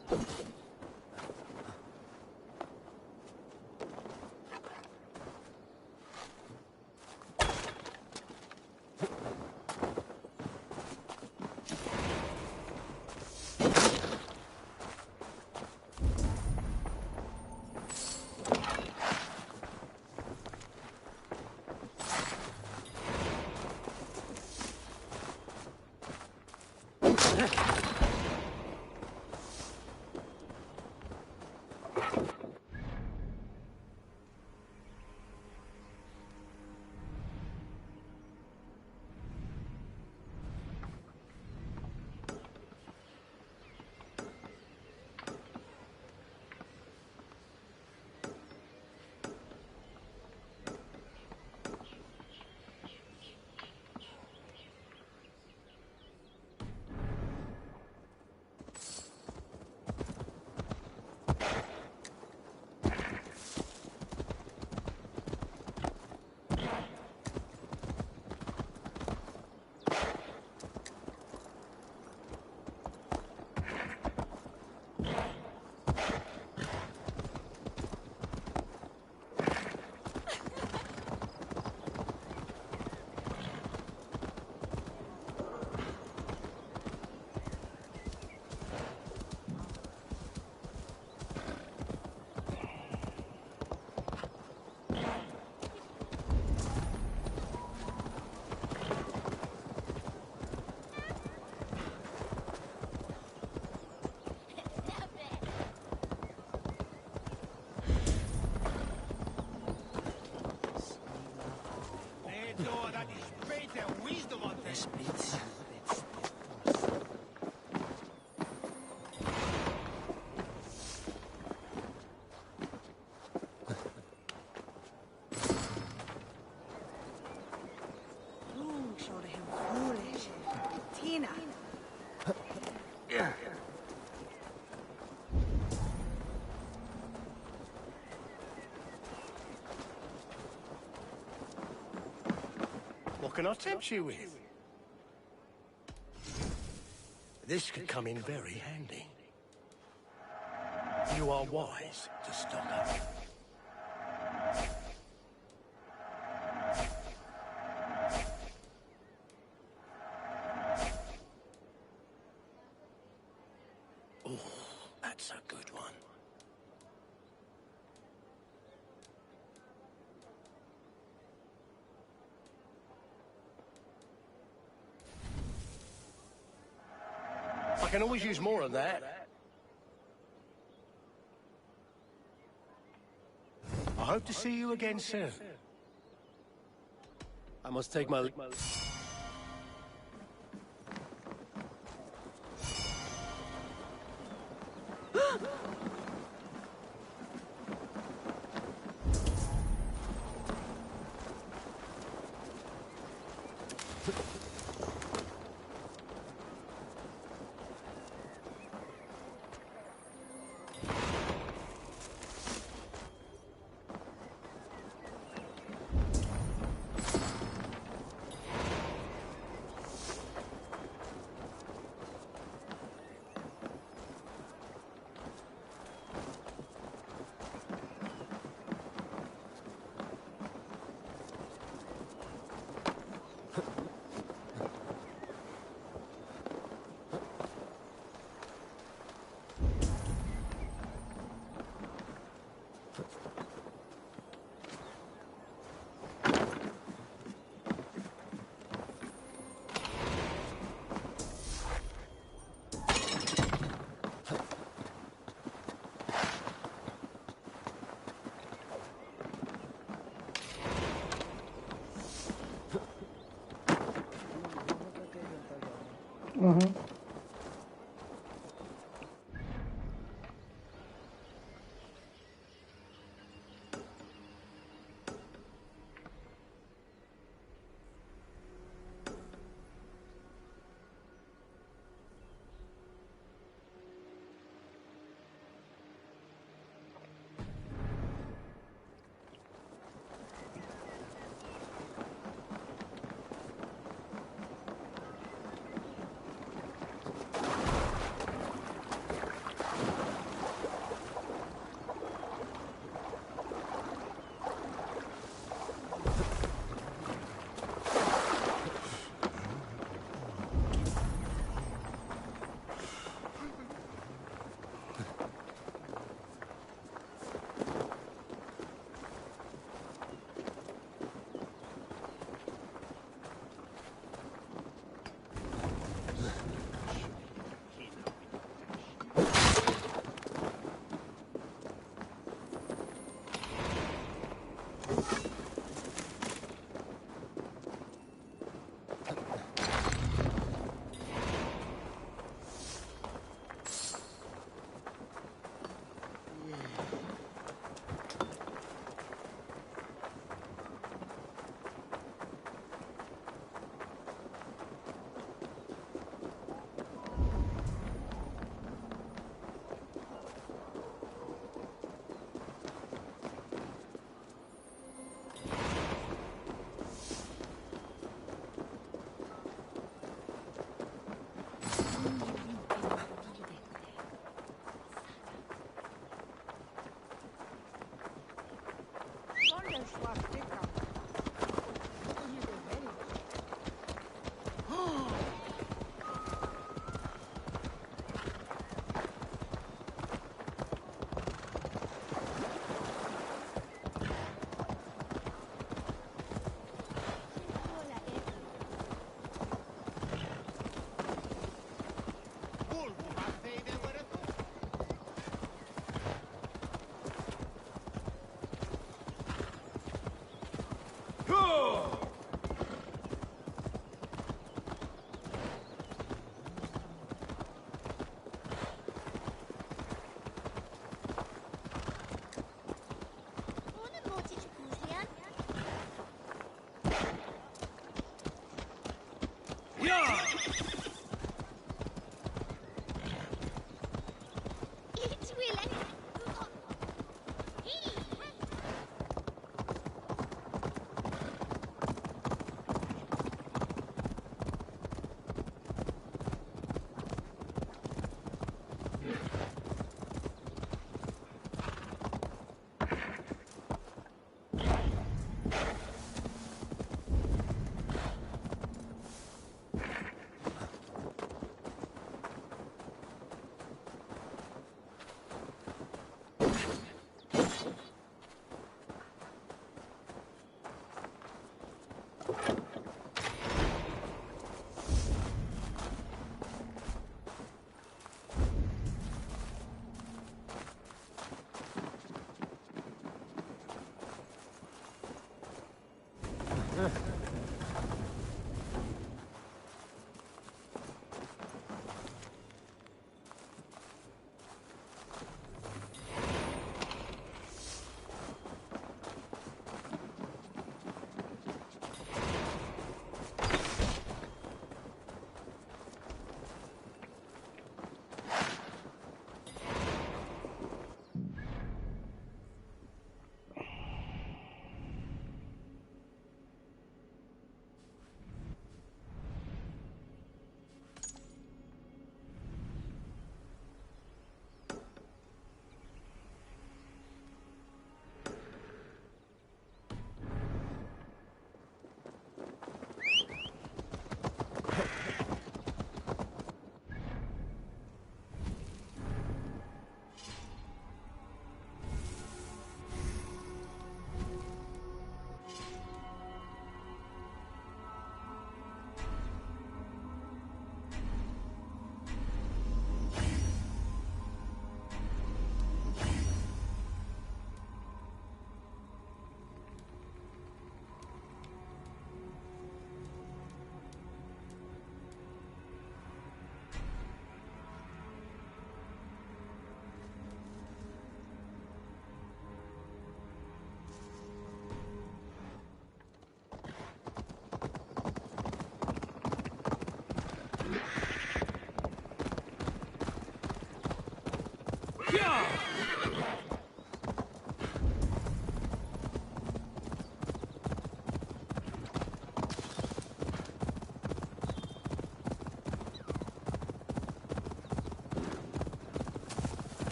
What can I tempt you with? This could come in very handy. You are wise to stock up. Oh, that's a good one. I can always use more of that. I hope to see you again soon. I must take my...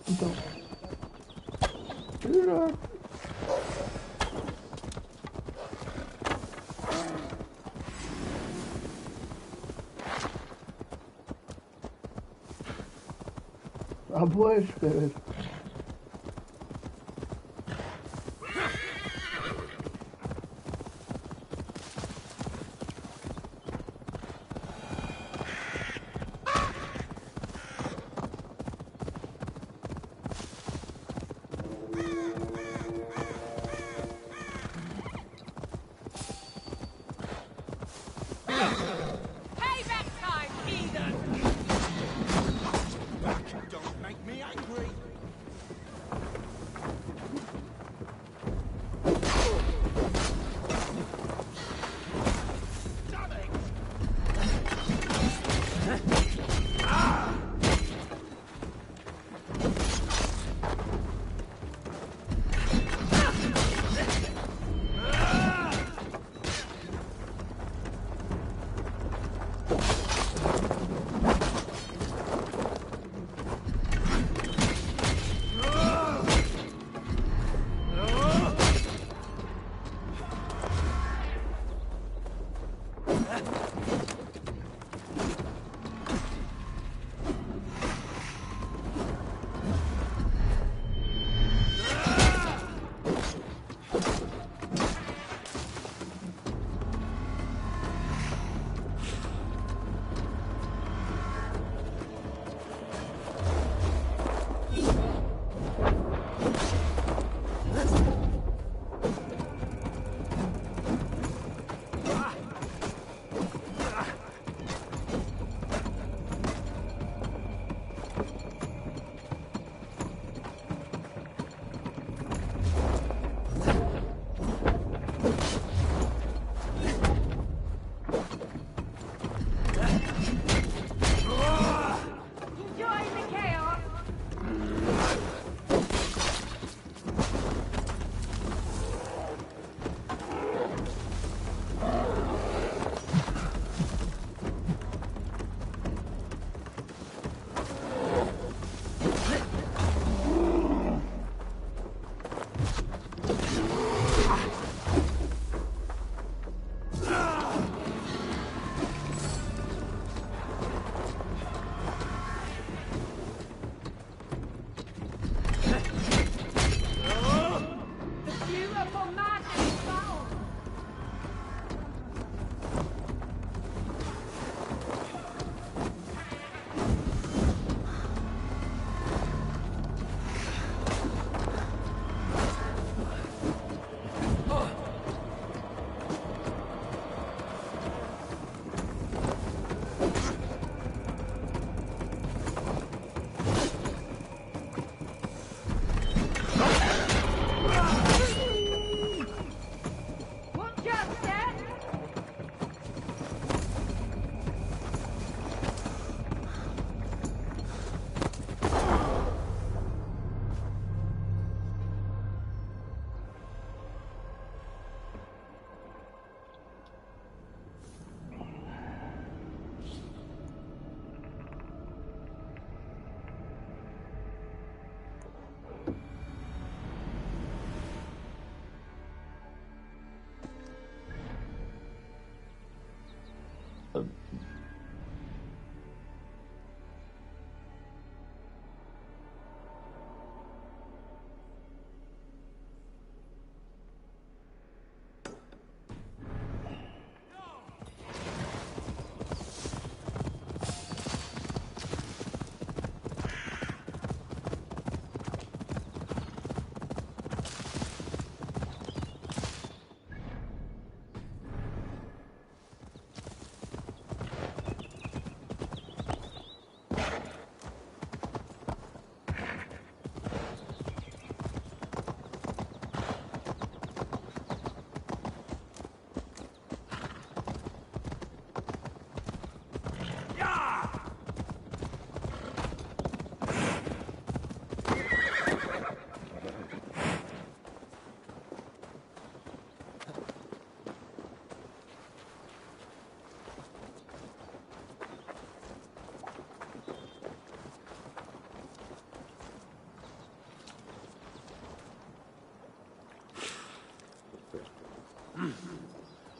Então. Tira. Ah, boas, cara. Don't make me angry.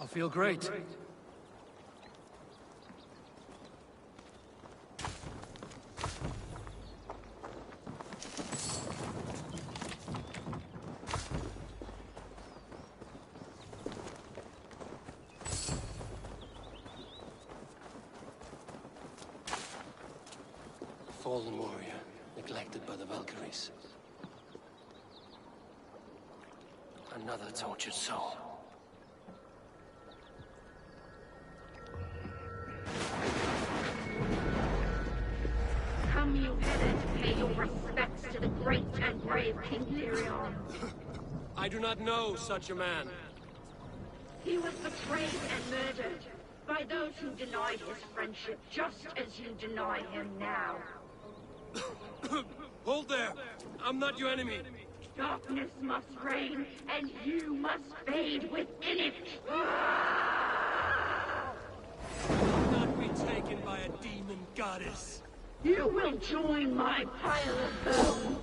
I'll feel great. Fallen warrior, neglected by the Valkyries. Another tortured soul. Come you hither to pay your respects to the great and brave King Lyrion. I do not know such a man. He was betrayed and murdered by those who denied his friendship, just as you deny him now. Hold there! I'm not your enemy! Darkness must reign, and you must fade within it! I'll not be taken by a demon goddess. You will join my pile of bones!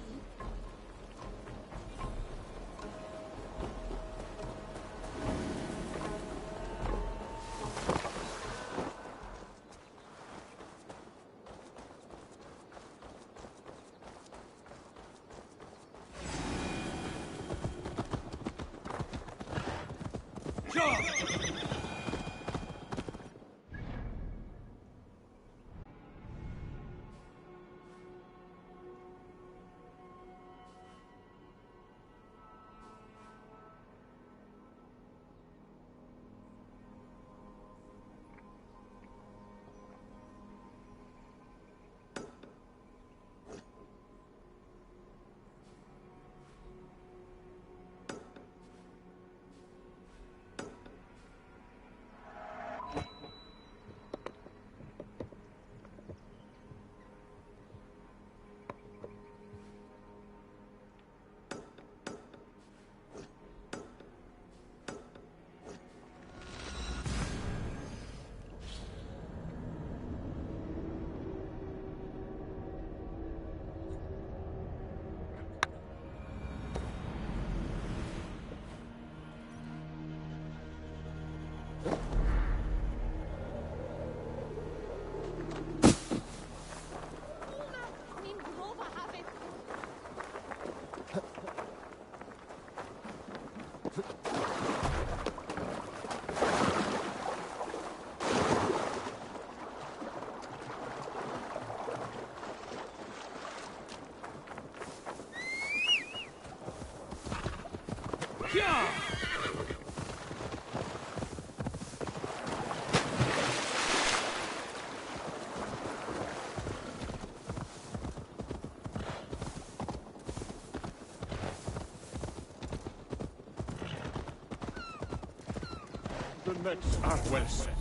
The nets are well set.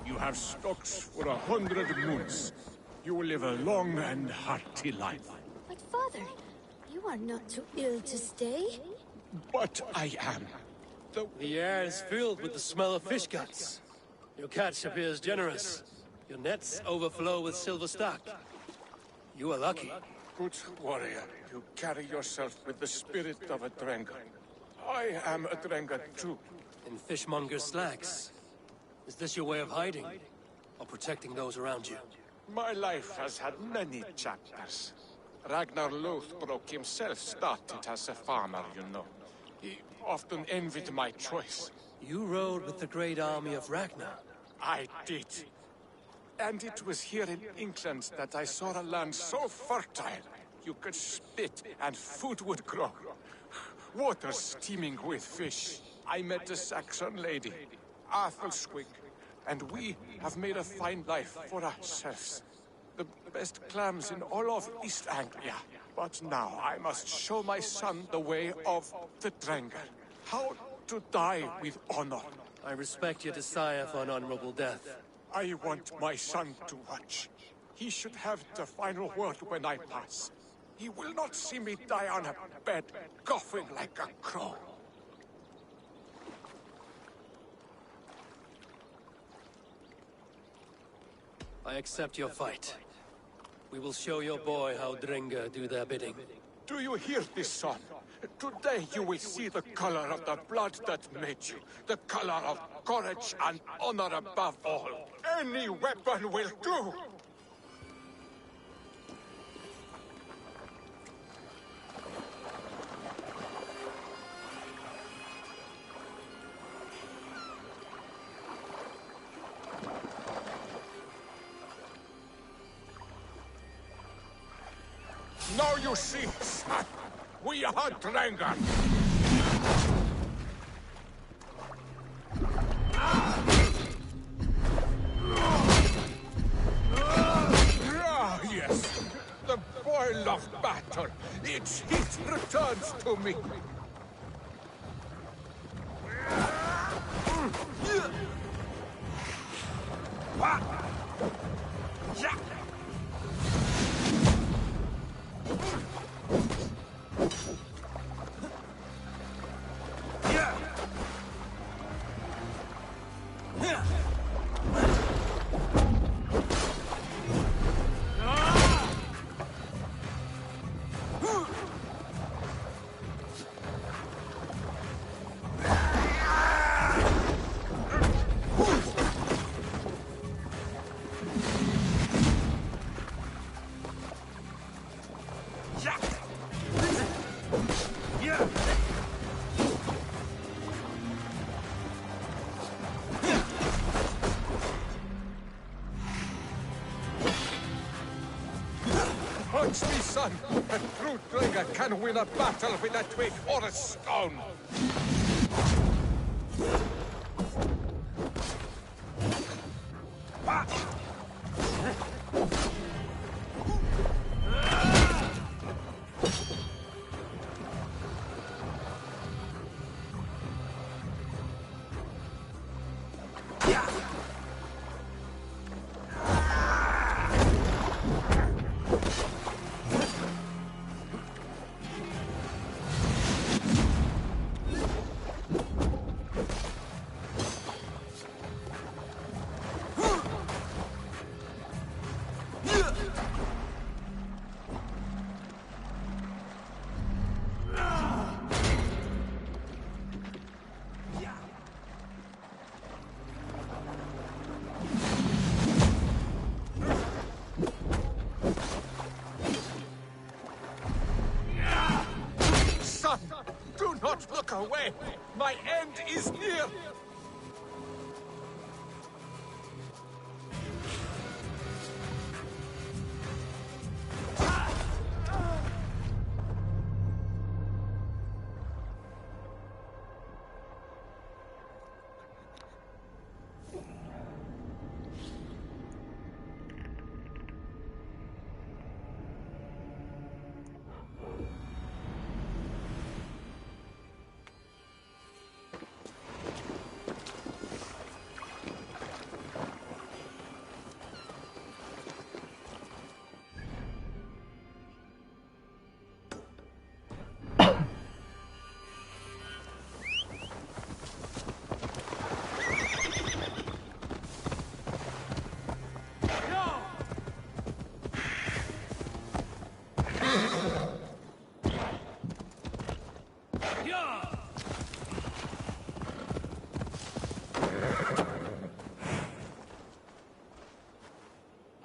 You have stocks for 100 moons. You will live a long and hearty life. But father, you are not too ill to stay. But I am. The air is filled with the smell of fish guts. Your catch appears generous. Your nets overflow with silver stock. You are lucky. Good warrior, you carry yourself with the spirit of a Drenga. I am a Drenga too. In fishmonger's slacks. Is this your way of hiding? Or protecting those around you? My life has had many chapters. Ragnar Lothbrok himself started as a farmer, you know. He often envied my choice. You rode with the great army of Ragnar. I did. And it was here in England that I saw a land so fertile. You could spit and food would grow. Waters teeming with fish. I met a Saxon lady, Athelskig, and we have made a fine life for ourselves. The best clams in all of East Anglia. But now I must show my son the way of the Drenga. How to die with honor. I respect your desire for an honorable death. I want my son to watch. He should have the final word when I pass. He will not see me die on a bed, coughing like a crow. I accept your fight. We will show your boy how Drenga do their bidding. Do you hear this, son? Today you will see the color of the blood that made you. The color of courage and honor above all. Any weapon will do! Now you see, son, we are Drangar. Ah, yes, the boil of battle. Its heat returns to me. Watch me, son. A true Drangar can win a battle with a twig or a stone. Son, do not look away. My end is near.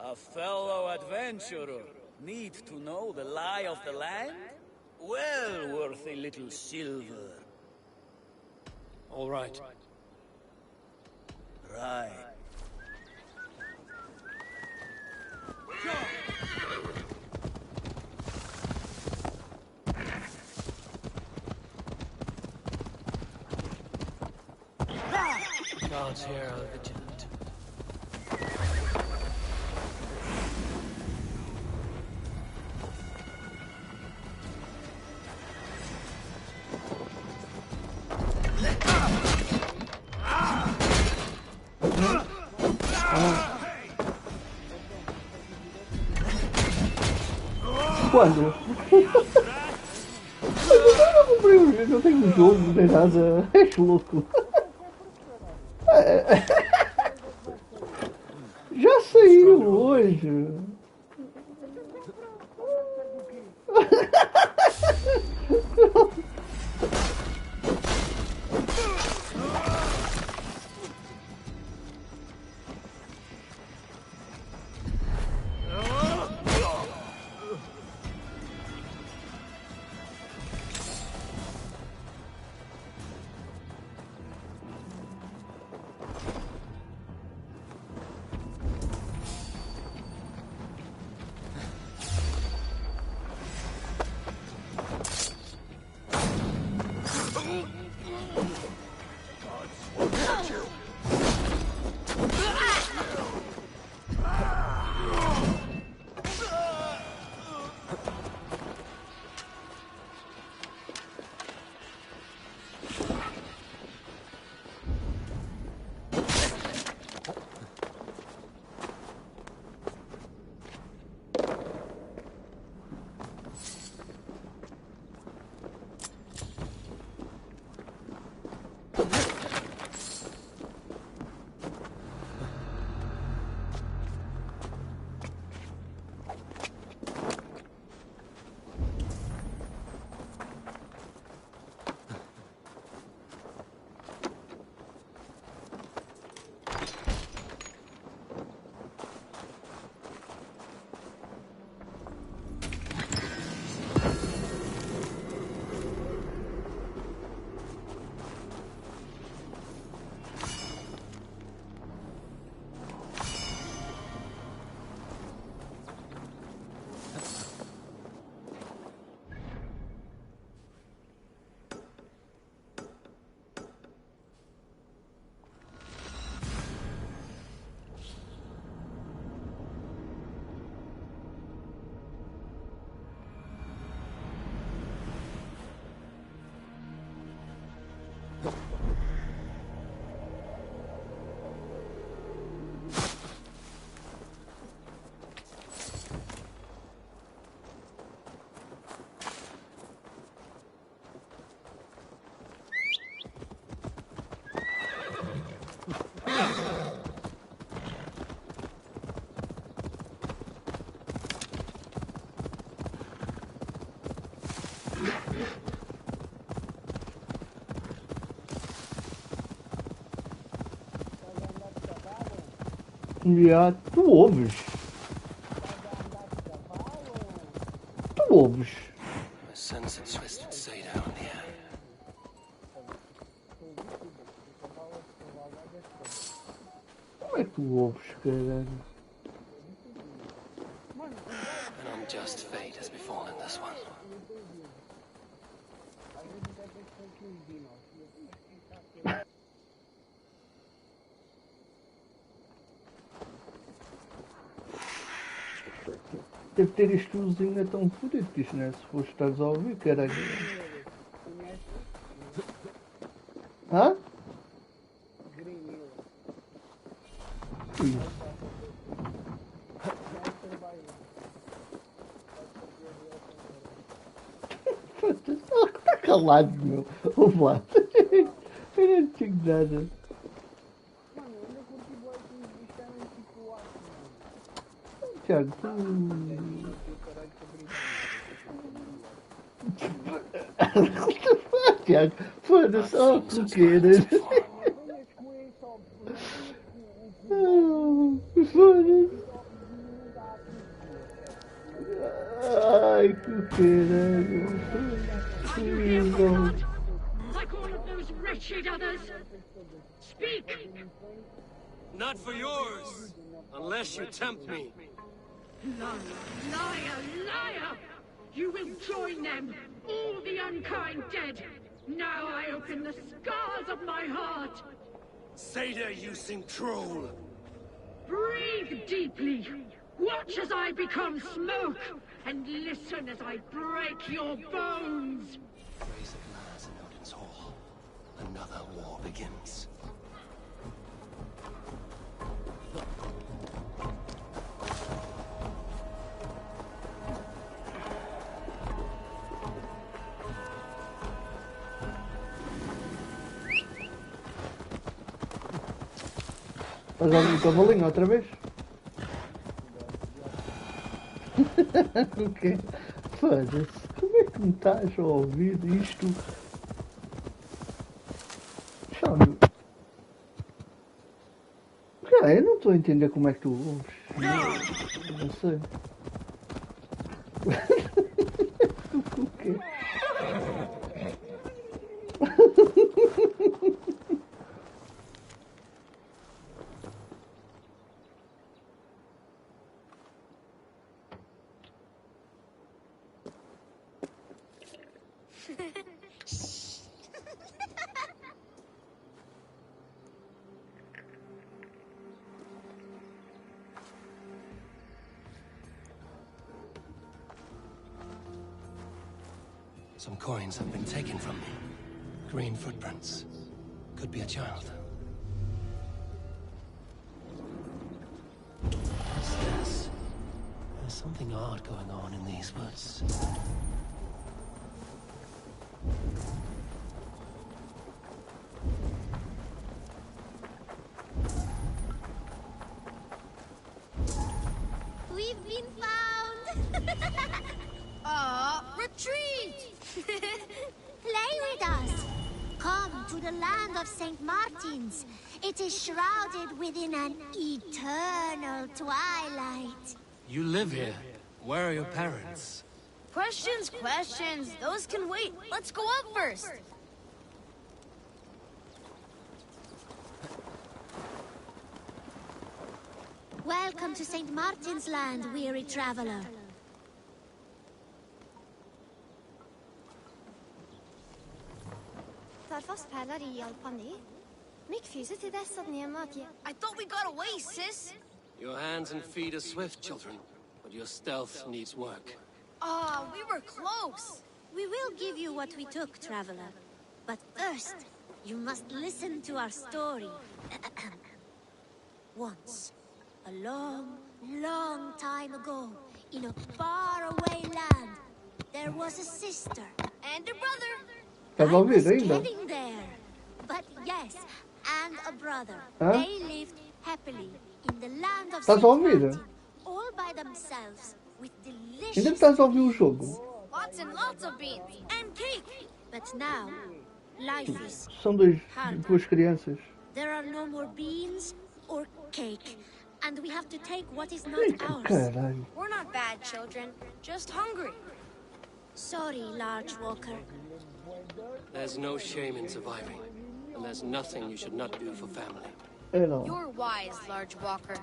A fellow adventurer need to know the lie of the land? Well worth a little silver. All right. Right. Guards here are vigilant. Quando? Eu não comprei o jogo, não tenho o jogo, não tem nada. És louco. Já saiu hoje. Won't hurt you. Já, tu ouves? Tu ouves? My sense of twisted Seda on the air. Como é que tu ouves, caralho? An unjust fate has befallen this one. Deve ter isto usinho tão fodido que isto não é se for estares a ouvir, caralho. Hã? Isso. Está calado, meu. Ouve lá. Eu não digo nada. Tiago, tu... Tiago, foda-se, oh, coqueiras. Foda-se. Ai, coqueira. Like all of those wretched others. Speak! Not for yours, unless you tempt me. Liar, liar, liar! You will join them, all the unkind dead. Now I open the scars of my heart. Seda, you sing troll. Breathe deeply. Watch as I become smoke, and listen as I break your bones. Raise of Laz in Odin's Hall. Another war begins. Estás a ouvir o cavalinho outra vez? O quê? Foda-se. Como é que me estás a ouvir isto? Chame. Cara, eu não estou a entender como é que tu ouves. Não sei. O quê? Some coins have been taken from me. Green footprints. Could be a child. What's this? There's something odd going on in these woods. We've been found! Retreat! Play with us! Come to the land of St. Martin's. It is shrouded within an eternal twilight. You live here. Where are your parents? Questions, questions. Those can wait. Let's go up first. Welcome to St. Martin's land, weary traveler. Tar fast perler I alpani. Mikfyset til dess at Niematie. I thought we got away, sis. Your hands and feet are swift, children, but your stealth needs work. We were close. We will give you what we took, traveler. But first, you must listen to our story. Once, a long, long time ago, in a faraway land, there was a sister and a brother. Estás a I ouvir was ainda? getting there. But yes, and a brother. Hã? They lived happily in the land of Estás a St. ouvir? Martin, all by themselves, with Ainda delicious estás a ouvir o jogo? lots and lots of beans and cake. But now, life is São duas harder. crianças. There are no more beans or cake, and we have to take what is not Eita, ours. caralho. We're not bad children, just hungry. Sorry, large walker. There's no shame in surviving, and there's nothing you should not do for family. É não. You're wise, large walker.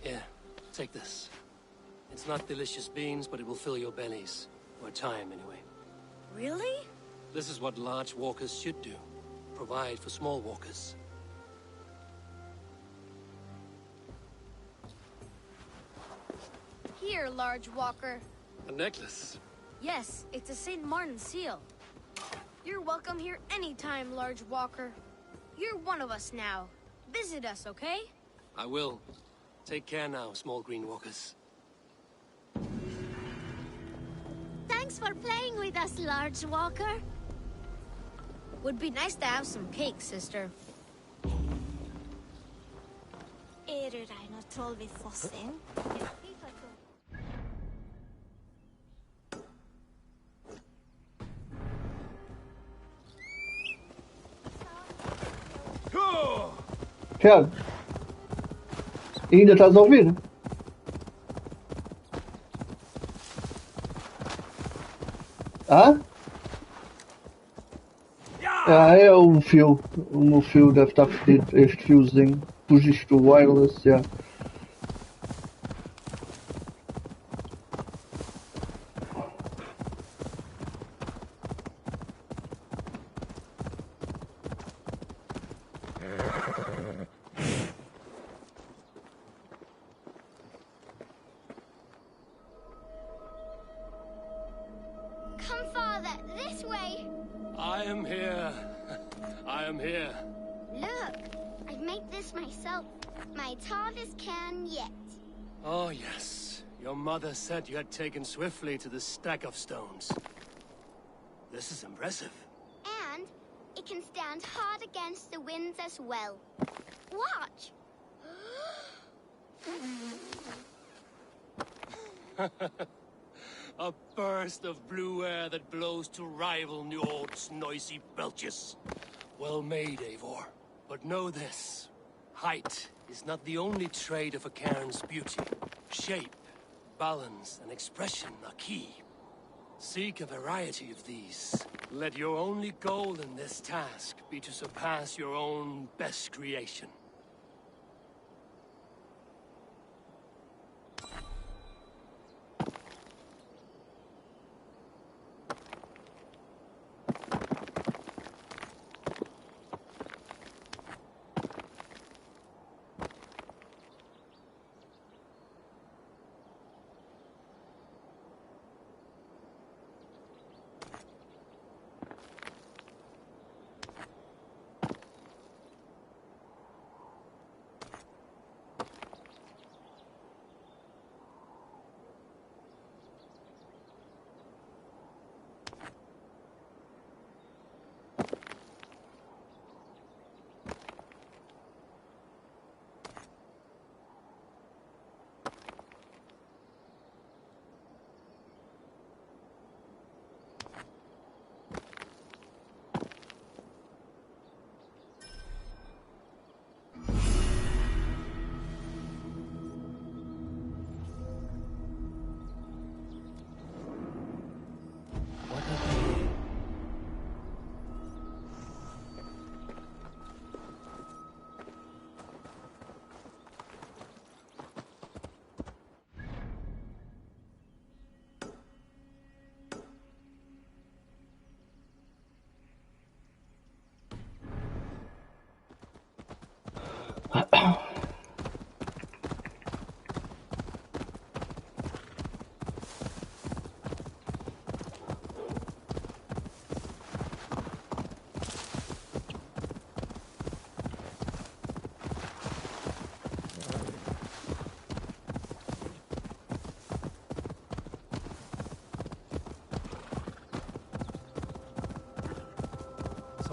Here, take this. It's not delicious beans, but it will fill your bellies. For a time, anyway. Really? This is what large walkers should do. Provide for small walkers. Here, large walker. A necklace. Yes, it's a St. Martin seal. You're welcome here anytime, large walker. You're one of us now. Visit us, okay? I will. Take care now, small green walkers. Thanks for playing with us, large walker. Would be nice to have some cake, sister. Erureina Trollvi Fossing. Tiago, ainda estás a ouvir? Hã? É o fio. O meu fio deve estar fedido. Este fiozinho. Pus isto wireless, já. Come farther, this way. I am here. I am here. Look, I've made this myself. My tallest can yet. Oh, yes. Your mother said you had taken swiftly to the stack of stones. This is impressive. And it can stand hard against the winds as well. Watch! A burst of blue air that blows to rival New Orleans' noisy belches. Well made, Eivor. But know this. Height is not the only trait of a cairn's beauty. Shape, balance, and expression are key. Seek a variety of these. Let your only goal in this task be to surpass your own best creation.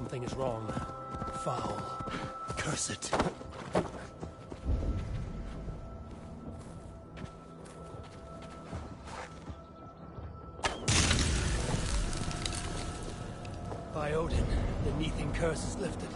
Something is wrong. Foul. Curse it. By Odin, the Neething curse is lifted.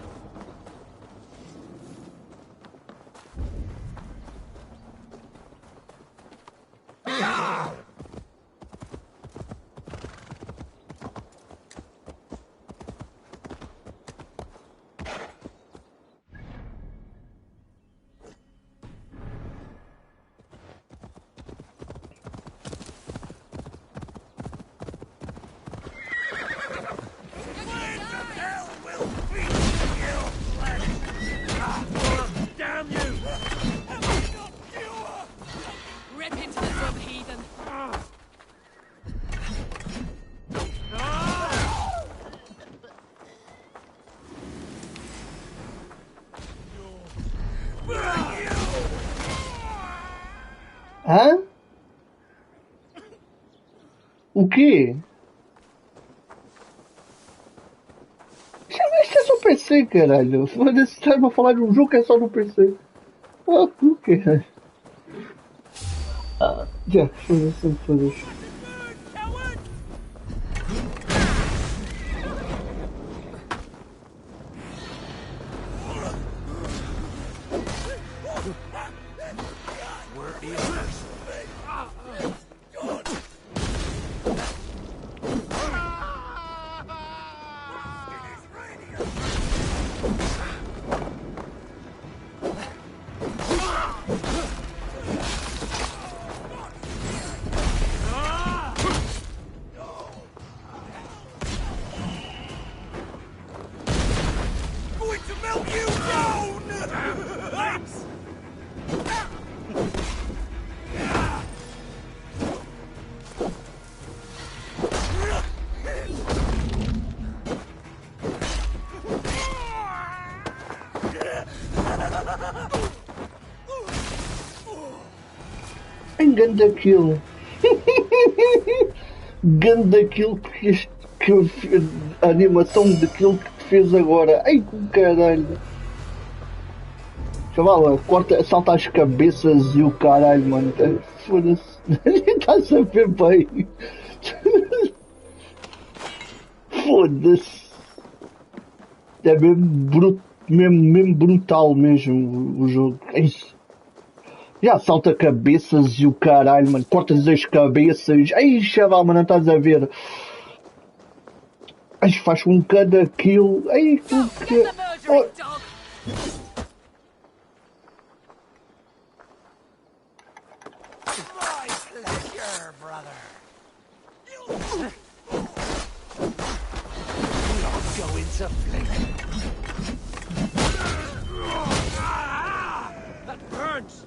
Hã? O quê? Isto é só PC, caralho. Foda-se, estás-me a falar de um jogo que é só no PC. Ah, o quê? Ah, já, foda-se, foda-se. Ganda kill. Ganda kill que a animação daquilo que fez agora. Ai com caralho. Chavala, corta, salta as cabeças e o caralho, mano. Foda-se. Estás a ver bem. Foda-se. É mesmo brutal mesmo o jogo. É isso. Já salta cabeças e o caralho, mano. Cortas as cabeças. Ai, chaval, mano, não estás a ver. Ai, faz um cada kill. Ai, que... Oh. That burns!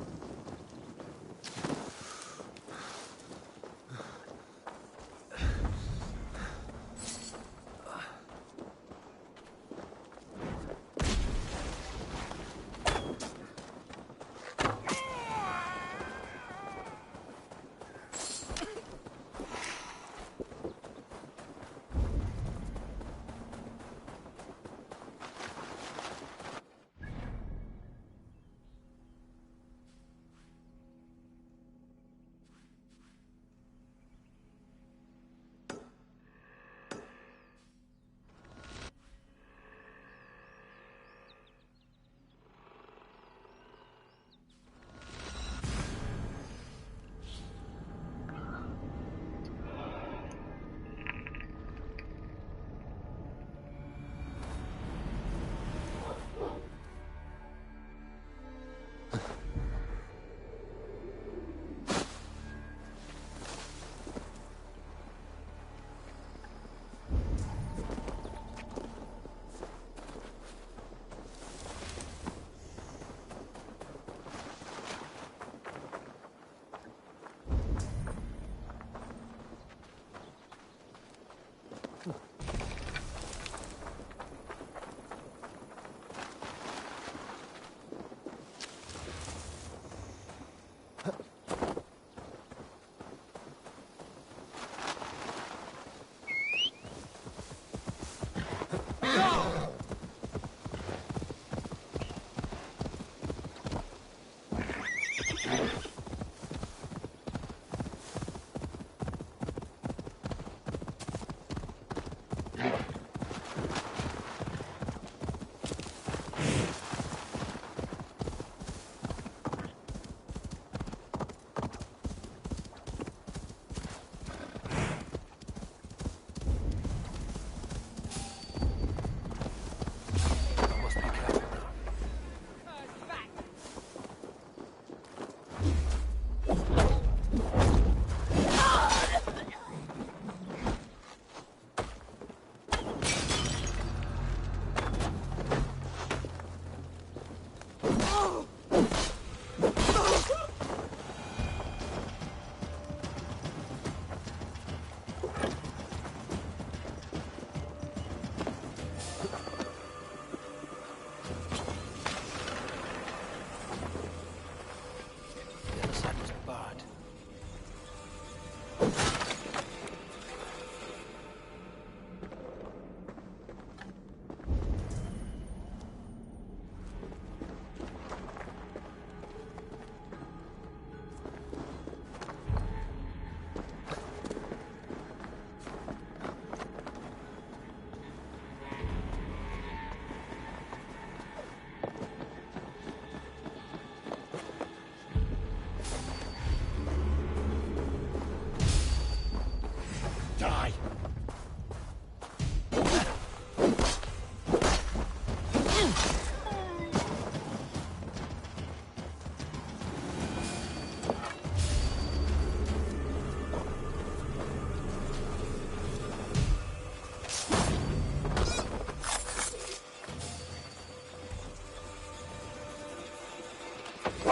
We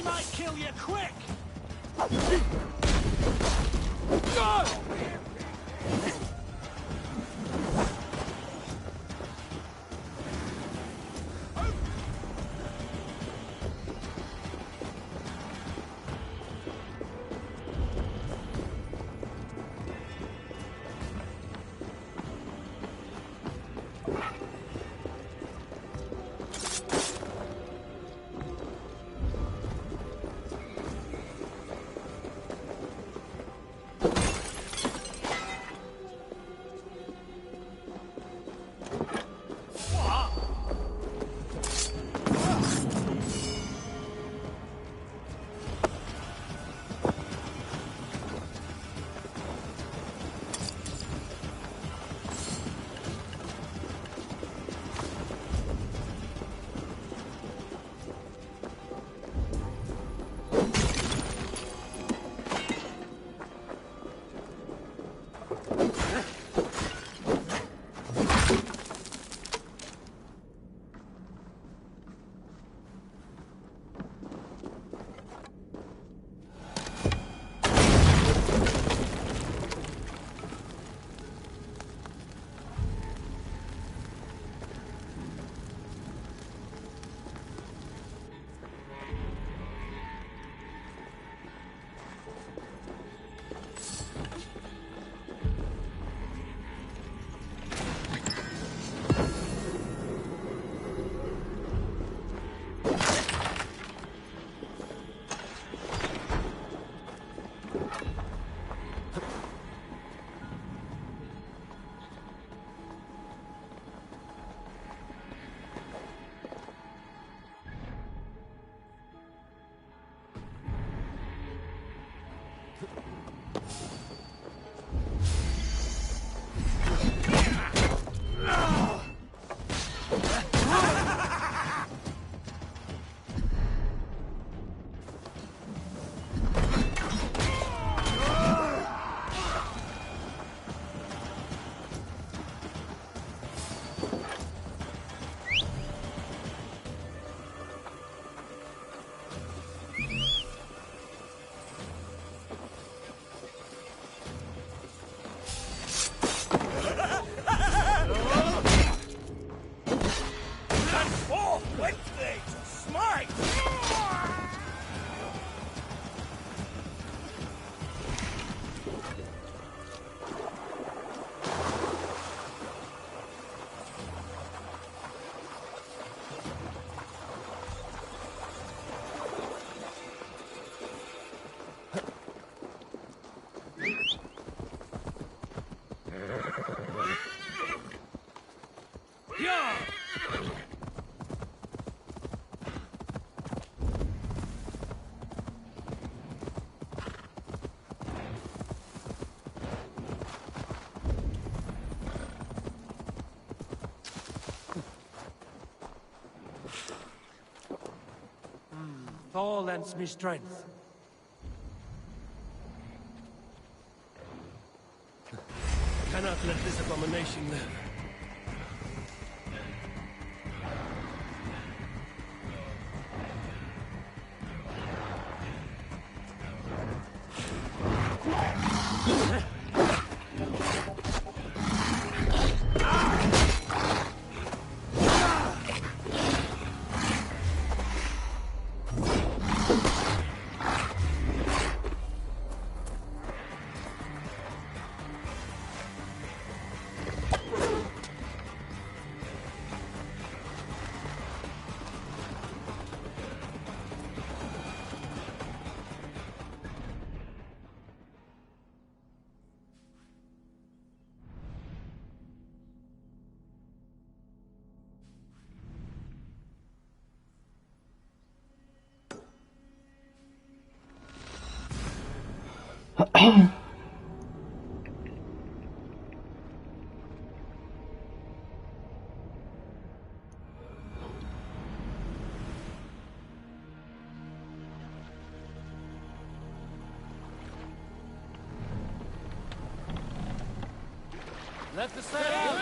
might kill you quick! Thor lends me strength. Cannot let this abomination live. Let the sail!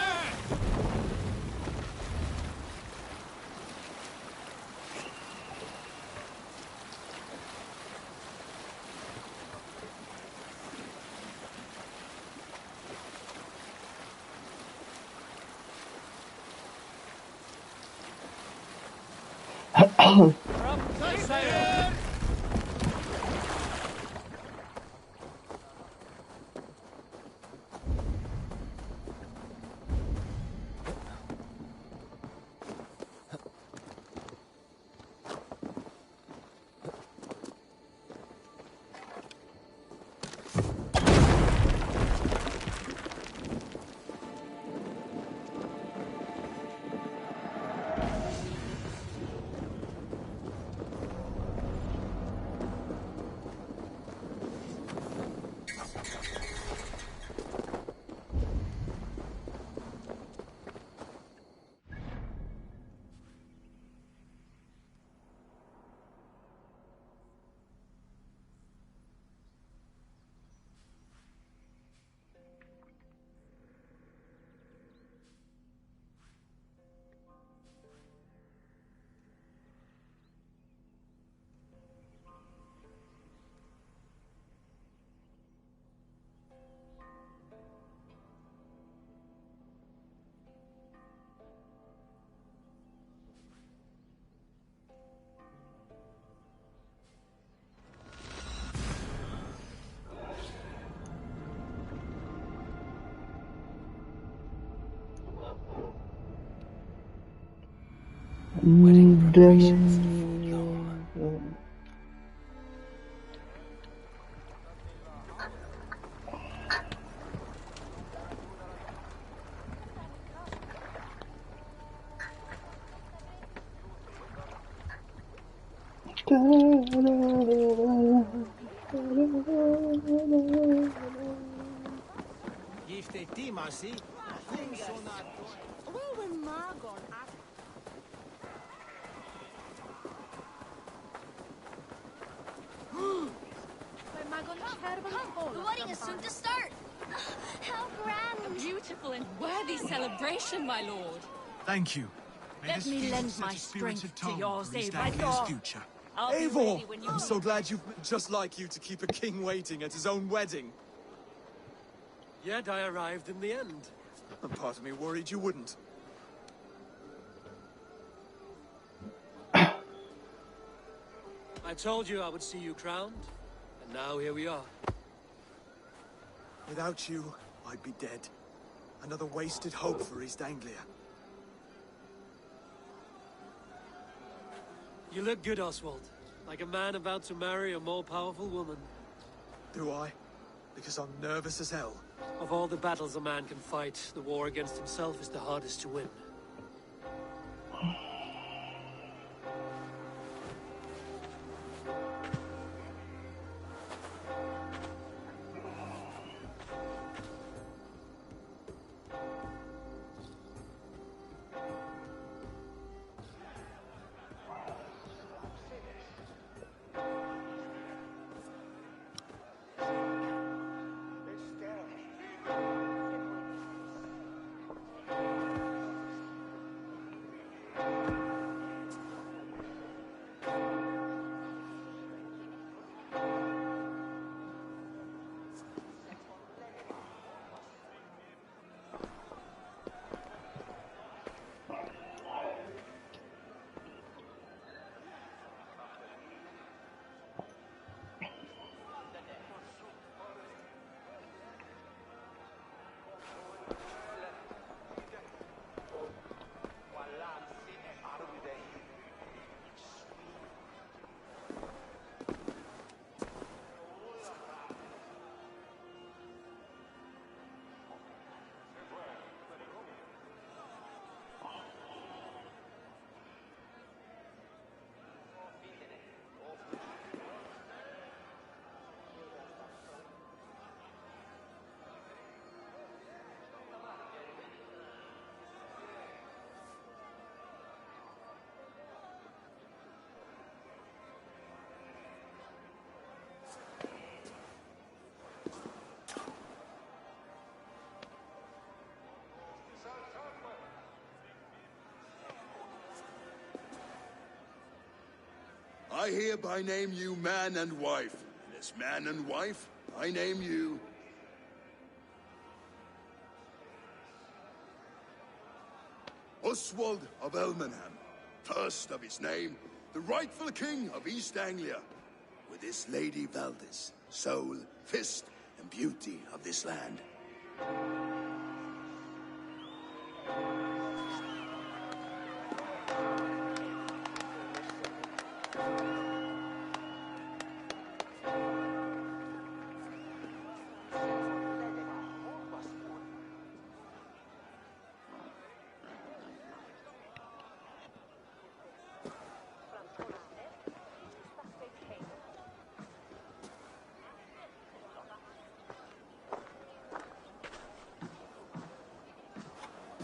Gifte timasi, kumsona. Well, when Margon The wedding is soon to start! How grand! A beautiful and worthy celebration, my lord. Thank you. May Let this me feast lend set my a spirited strength to tone yours, for East Eivor. Anglia's future. I'll be Eivor! ready when you I'm so glad you've just like you to keep a king waiting at his own wedding. Yet I arrived in the end. A part of me worried you wouldn't. I told you I would see you crowned, and now here we are. Without you, I'd be dead. Another wasted hope for East Anglia. You look good, Oswald. Like a man about to marry a more powerful woman. Do I? Because I'm nervous as hell. Of all the battles a man can fight, the war against himself is the hardest to win. I hereby name you man and wife. And as man and wife, I name you... Oswald of Elmenham, first of his name, the rightful king of East Anglia, with his lady Valdis, soul, fist, and beauty of this land.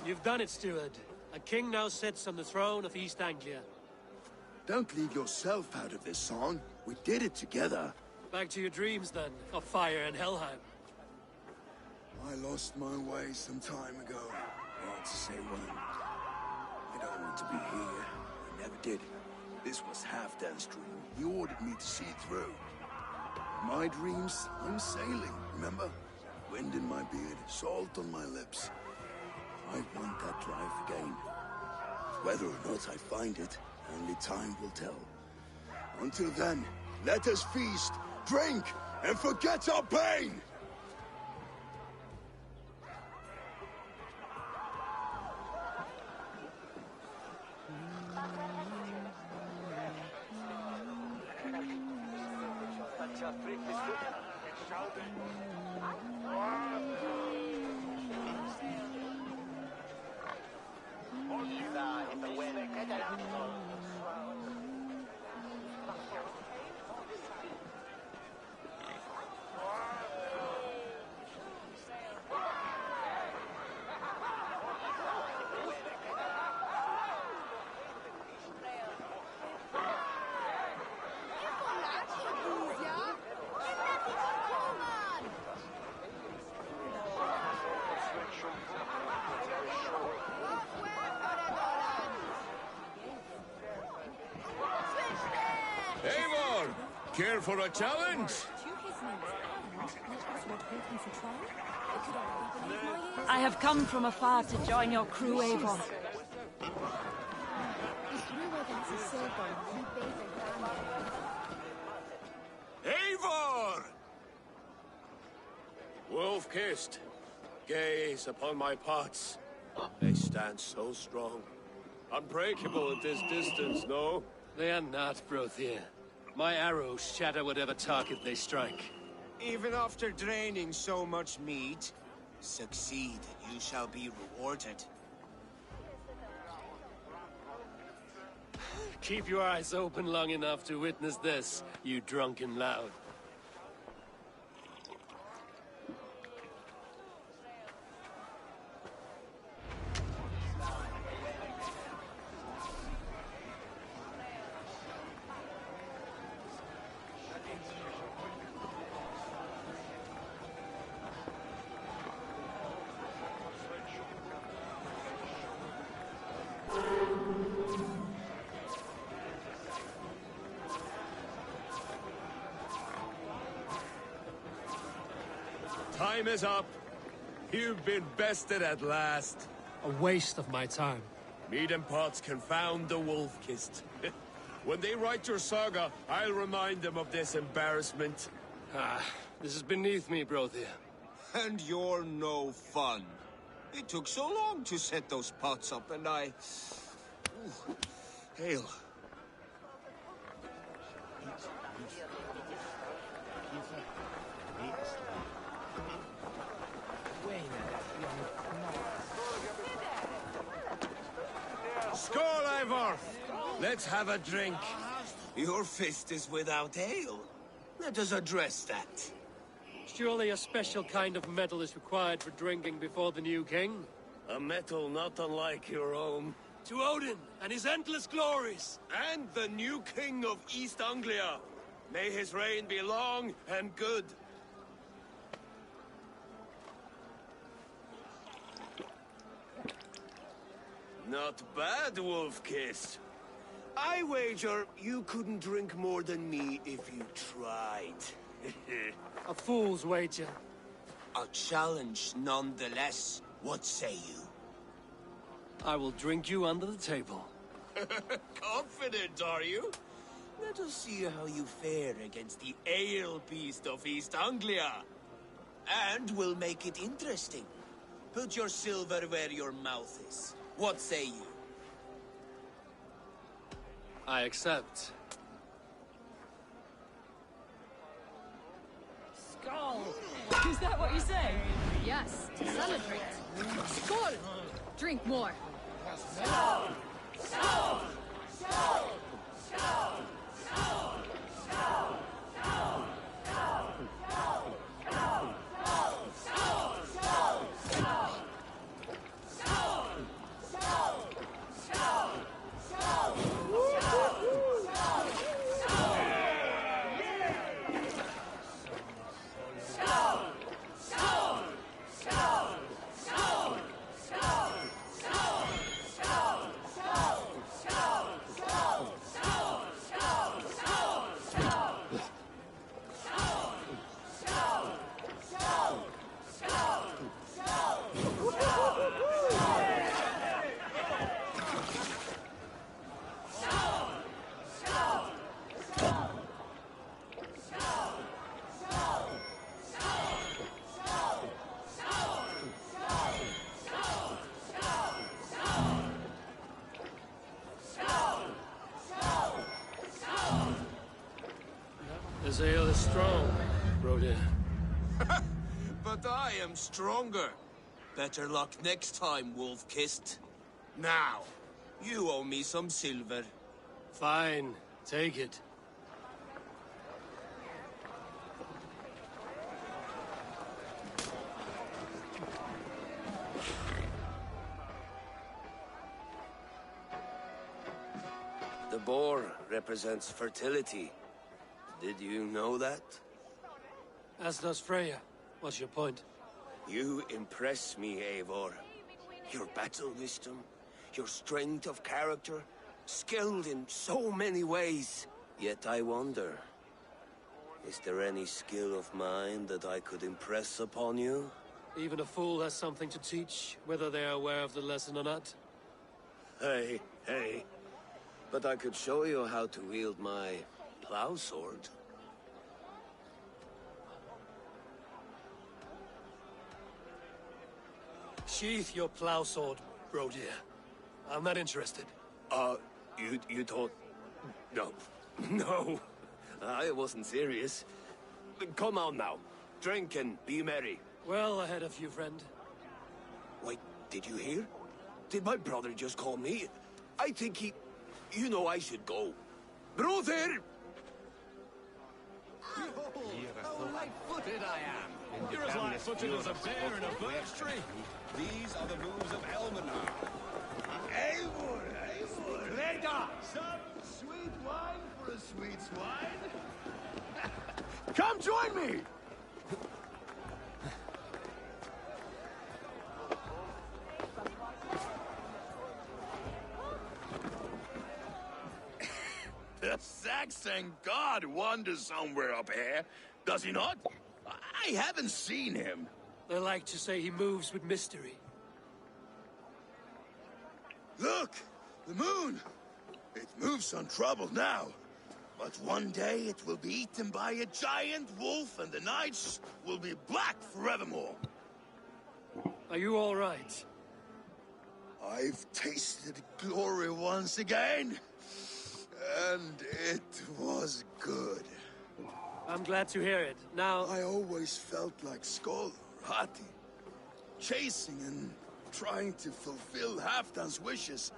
You've done it, steward. A king now sits on the throne of East Anglia. Don't leave yourself out of this song. We did it together. Back to your dreams, then, of fire and Helheim. I lost my way some time ago. Hard to say when. I don't want to be here. I never did. This was Halfdan's dream. He ordered me to see it through. In my dreams, I'm sailing, remember? Wind in my beard, salt on my lips. I want that drive again. Whether or not I find it, only time will tell. Until then, let us feast, drink, and forget our pain! Care for a challenge? I have come from afar to join your crew, Eivor. Eivor! Wolf-kissed, gaze upon my pots. They stand so strong. Unbreakable at this distance, no? They are not, Brothir. My arrows shatter whatever target they strike. Even after draining so much meat, succeed and you shall be rewarded. Keep your eyes open long enough to witness this, you drunken loud. Time is up. You've been bested at last. A waste of my time. Mead and pots confound the wolf-kissed. When they write your saga, I'll remind them of this embarrassment. This is beneath me, Brothir. And you're no fun. It took so long to set those pots up, and I... Ooh. Hail. Skål, Eivor! Let's have a drink. Your fist is without ale. Let us address that. Surely a special kind of metal is required for drinking before the new king? A metal not unlike your own. To Odin and his endless glories! And the new king of East Anglia. May his reign be long and good. Not bad, Wolf-kissed. I wager you couldn't drink more than me if you tried. A fool's wager. A challenge nonetheless. What say you? I will drink you under the table. Confident, are you? Let us see how you fare against the ale beast of East Anglia. And we'll make it interesting. Put your silver where your mouth is. What say you? I accept. Skull! Is that what you say? Yes, to celebrate. Skull! Drink more. Skull! Skull! Skull! Skull! Skull! Skull! This ale is strong, Rodin. But I am stronger. Better luck next time, Wolf-Kissed. Now, you owe me some silver. Fine, take it. The boar represents fertility. Did you know that? As does Freya. What's your point? You impress me, Eivor. Your battle wisdom, your strength of character, skilled in so many ways. Yet I wonder, is there any skill of mine that I could impress upon you? Even a fool has something to teach, whether they are aware of the lesson or not. Hey. But I could show you how to wield my plow sword. Sheath your plow sword, bro dear. I'm not interested. You thought... No. No. I wasn't serious. Come on now. Drink and be merry. Well ahead of you, friend. Wait, did you hear? Did my brother just call me? I think he... You know I should go. Brother! How light-footed I am! You're as light-footed as a bear in a birch tree. These are the moves of Elmenar. Eivor! Reda! Some sweet wine for a sweet swine? Come join me! The Saxon god wanders somewhere up here, does he not? I haven't seen him. They like to say he moves with mystery. Look! The moon! It moves untroubled now. But one day it will be eaten by a giant wolf and the nights will be black forevermore. Are you all right? I've tasted glory once again. And it was good. I'm glad to hear it. Now... I always felt like Skoll, Hati. Chasing and trying to fulfill Halfdan's wishes.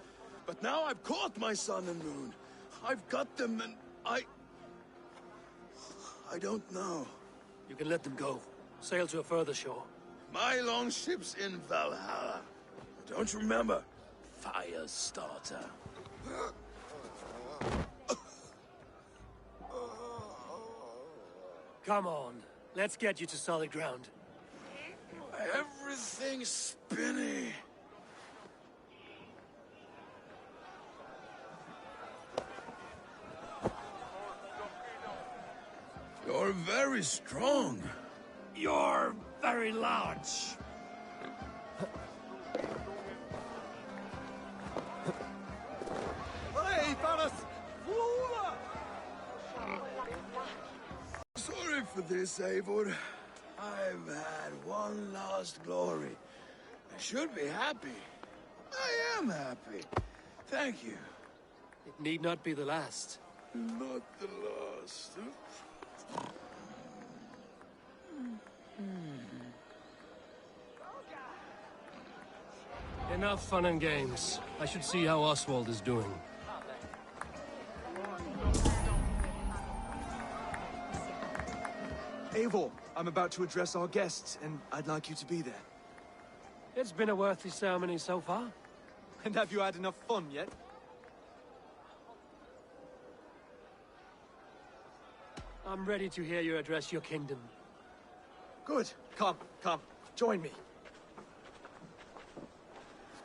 But now I've caught my sun and moon. I've got them and I don't know. You can let them go. Sail to a further shore. My longship's in Valhalla. Don't you remember? Fire starter. Come on. Let's get you to solid ground. Everything's spinny. You're very strong. You're very large. Hey, Thanos! Sorry for this, Eivor. I've had one last glory. I should be happy. I am happy. Thank you. It need not be the last. Not the last. Enough fun and games. I should see how Oswald is doing. Eivor, I'm about to address our guests, and I'd like you to be there. It's been a worthy ceremony so far. And have you had enough fun yet? I'm ready to hear you address your kingdom. Good. Come, join me.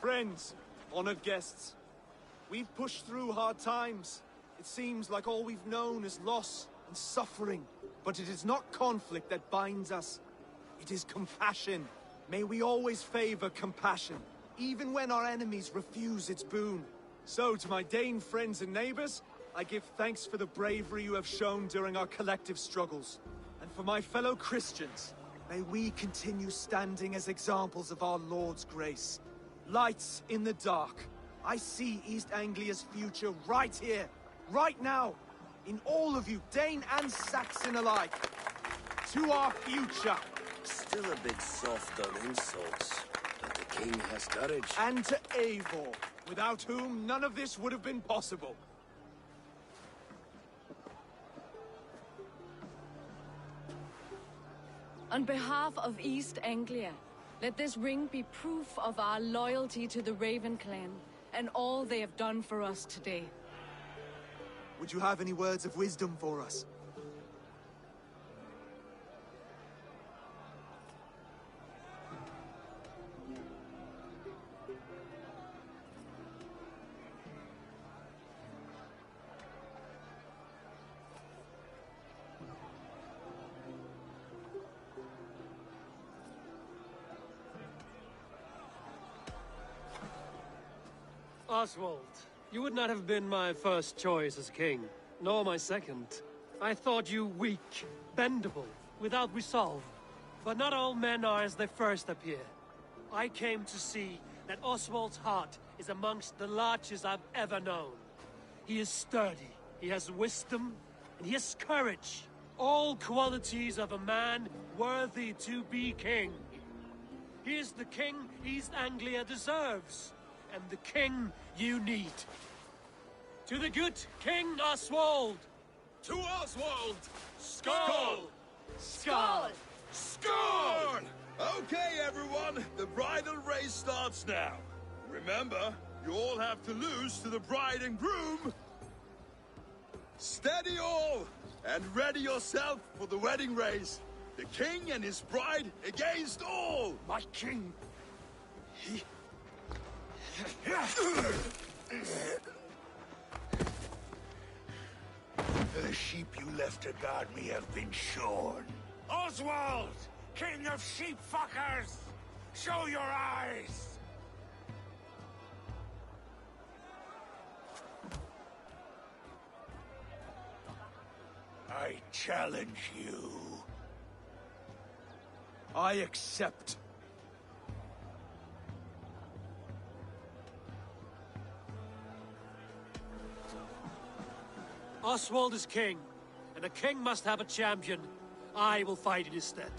Friends, honored guests, we've pushed through hard times. It seems like all we've known is loss and suffering. But it is not conflict that binds us. It is compassion. May we always favor compassion, even when our enemies refuse its boon. So, to my Dane friends and neighbors, I give thanks for the bravery you have shown during our collective struggles. And for my fellow Christians, may we continue standing as examples of our Lord's grace. Lights in the dark. I see East Anglia's future right here, right now, in all of you, Dane and Saxon alike. To our future. Still a bit soft on insults, but the king has courage. And to Eivor, without whom none of this would have been possible. On behalf of East Anglia, let this ring be proof of our loyalty to the Raven clan and all they have done for us today. Would you have any words of wisdom for us? Oswald, you would not have been my first choice as king, nor my second. I thought you weak, bendable, without resolve. But not all men are as they first appear. I came to see that Oswald's heart is amongst the largest I've ever known. He is sturdy, he has wisdom, and he has courage. All qualities of a man worthy to be king. He is the king East Anglia deserves, and the king you need. To the good King Oswald! To Oswald! Skull! Skull! Skull! Okay, everyone, the bridal race starts now. Remember, you all have to lose to the bride and groom. Steady all, and ready yourself for the wedding race. The king and his bride against all! My king! He... The sheep you left to guard me have been shorn. Oswald! King of sheep fuckers! Show your eyes! I challenge you. I accept. Oswald is king, and a king must have a champion. I will fight in his stead.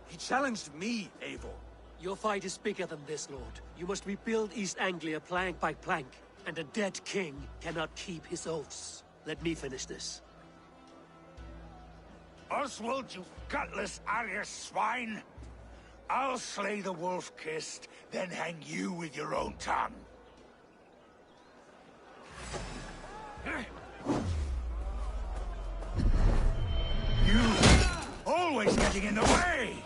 He challenged me, Eivor. Your fight is bigger than this, Lord. You must rebuild East Anglia plank by plank, and a dead king cannot keep his oaths. Let me finish this. Oswald, you gutless Arya swine! I'll slay the wolf-kissed, then hang you with your own tongue. You always getting in the way!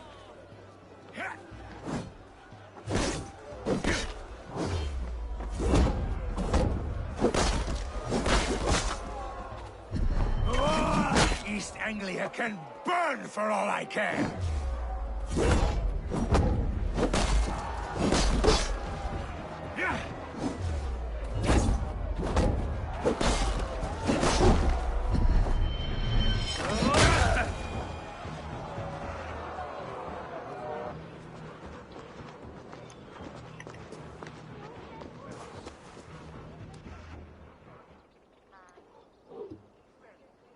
East Anglia can burn for all I care!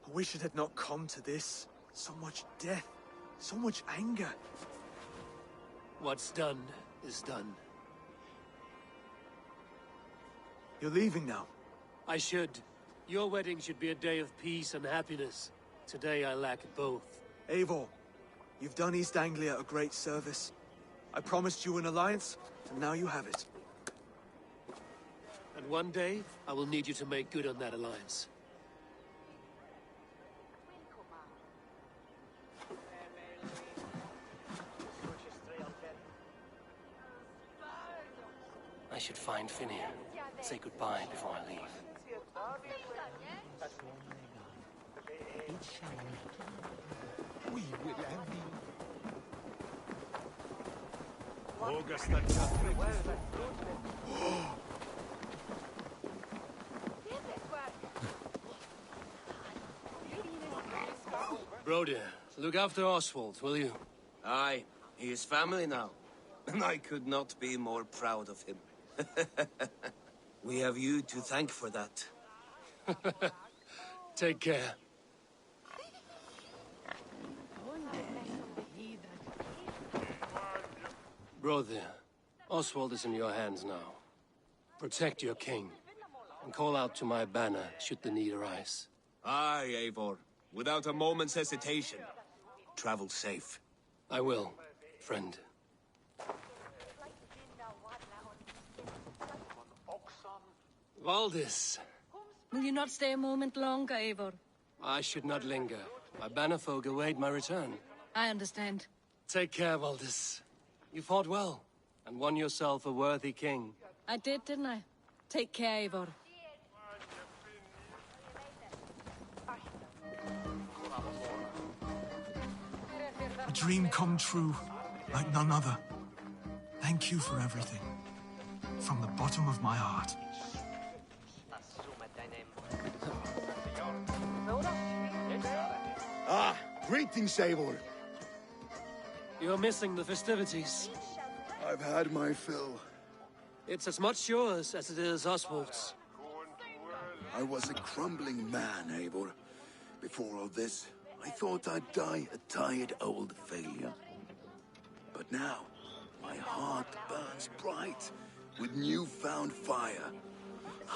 I wish it had not come to this. So much death, so much anger. What's done is done. You're leaving now. I should. Your wedding should be a day of peace and happiness. Today I lack both. Eivor, you've done East Anglia a great service. I promised you an alliance, and now you have it. And one day, I will need you to make good on that alliance. I should find Finir. Say goodbye before I leave. We will have Broder, look after Oswald, will you? Aye, he is family now. And I could not be more proud of him. We have you to thank for that. Take care. Brother, Oswald is in your hands now. Protect your king, and call out to my banner should the need arise. Aye, Eivor. Without a moment's hesitation. Travel safe. I will, friend. Valdis. Will you not stay a moment longer, Eivor? I should not linger. My banner folk await my return. I understand. Take care, Valdis. You fought well, and won yourself a worthy king. I did, didn't I? Take care, Eivor. A dream come true, like none other. Thank you for everything. From the bottom of my heart. Ah, greetings, Eivor. You're missing the festivities. I've had my fill. It's as much yours as it is Oswald's. I was a crumbling man, Eivor. Before all this, I thought I'd die a tired old failure. But now, my heart burns bright with newfound fire.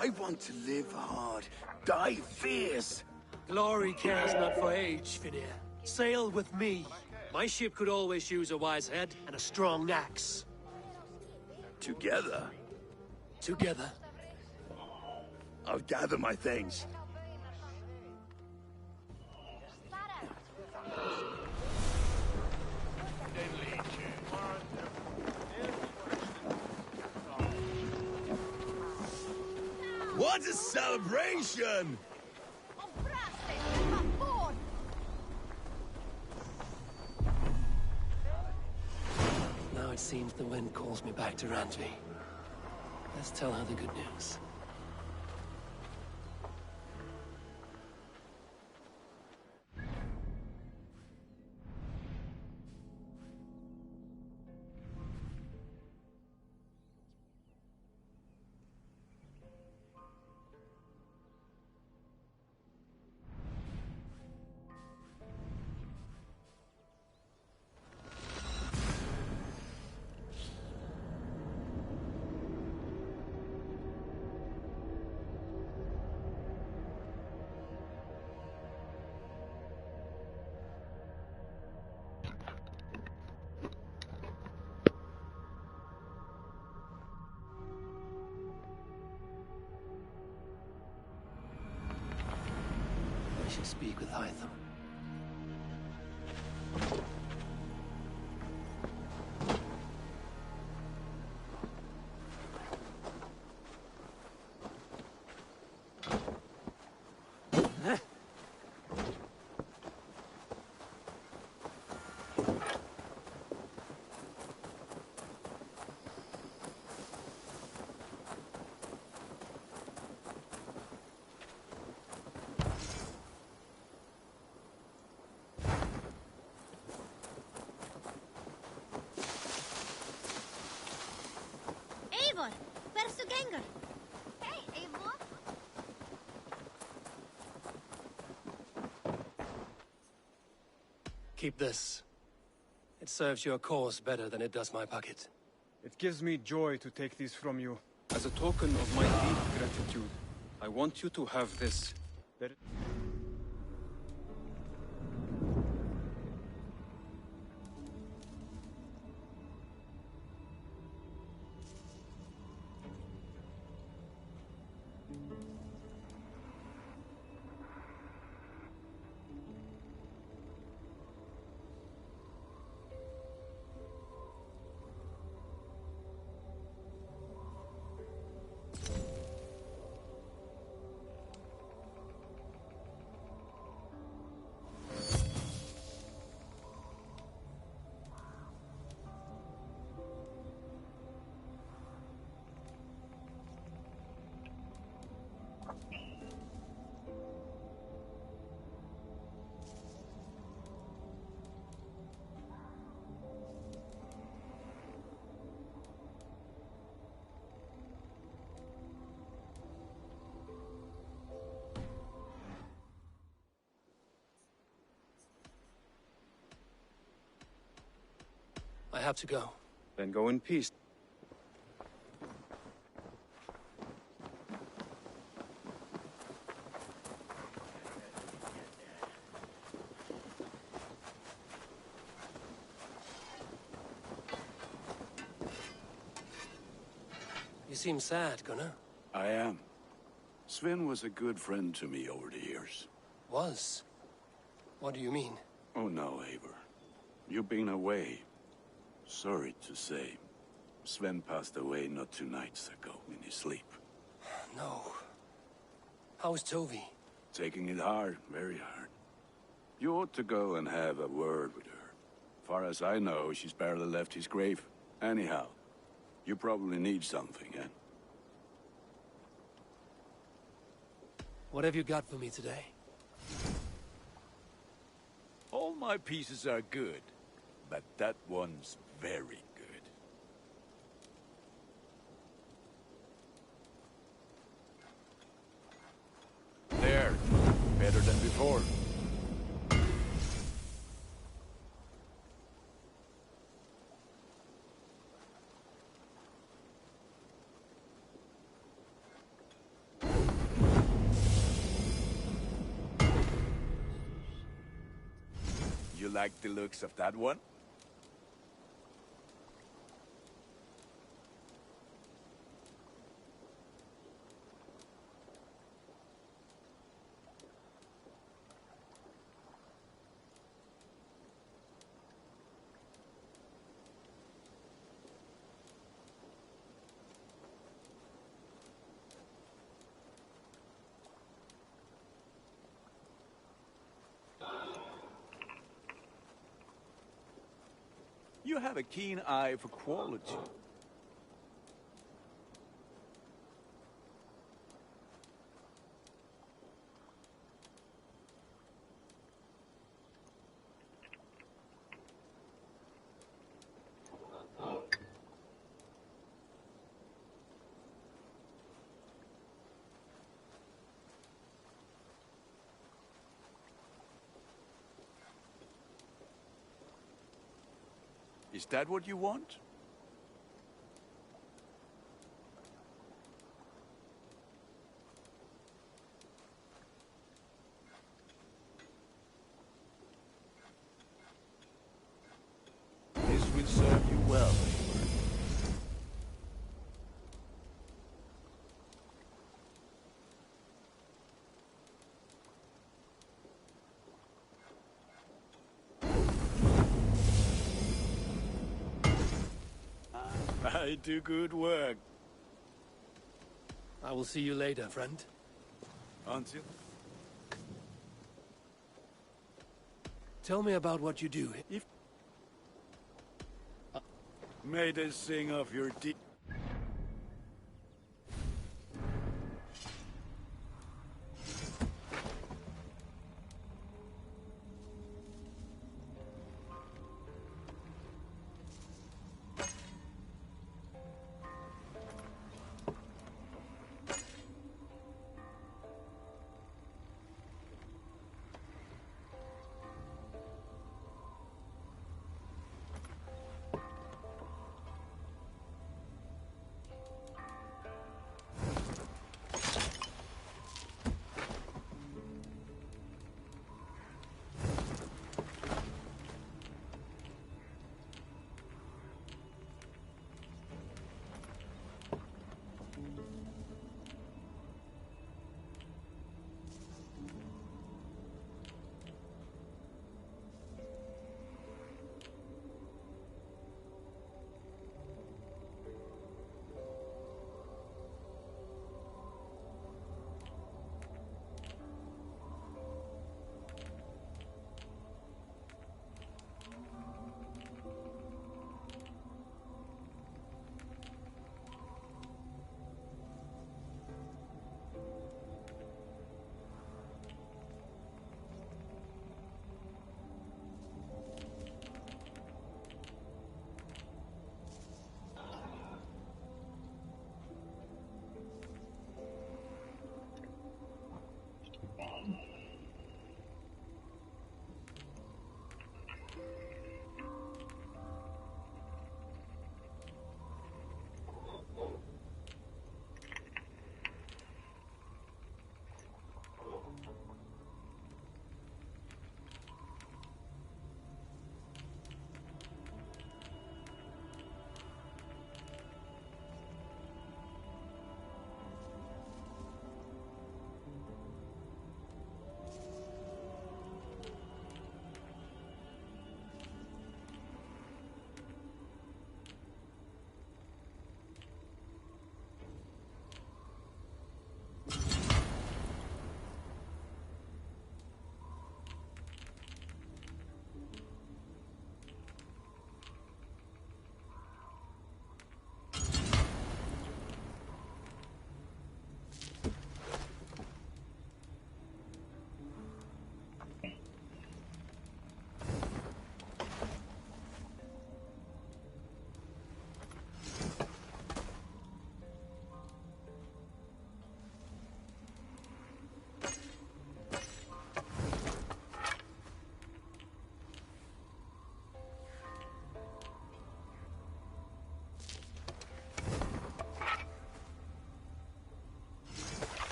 I want to live hard, die fierce. Glory cares not for age, Finir. Sail with me. My ship could always use a wise head and a strong axe. Together? Together. I'll gather my things. What a celebration! Now it seems the wind calls me back to Randvi. Let's tell her the good news. I should speak with Hytham. Eivor, hversu gengur? Hey, Eivor. Keep this. It serves your cause better than it does my pocket. It gives me joy to take these from you. As a token of my deep gratitude, I want you to have this. I have to go. Then go in peace. You seem sad, Gunnar. I am. Sven was a good friend to me over the years. Was? What do you mean? Oh no, Eivor. You've been away. Sorry to say. Sven passed away not 2 nights ago in his sleep. No. How's Tovi? Taking it hard, very hard. You ought to go and have a word with her. Far as I know, she's barely left his grave. Anyhow, you probably need something, eh? What have you got for me today? All my pieces are good, but that one's very good. There. Better than before. You like the looks of that one? You have a keen eye for quality. Is that what you want? This will serve you well. I do good work. I will see you later, friend. Until... Tell me about what you do. May they sing of your deed.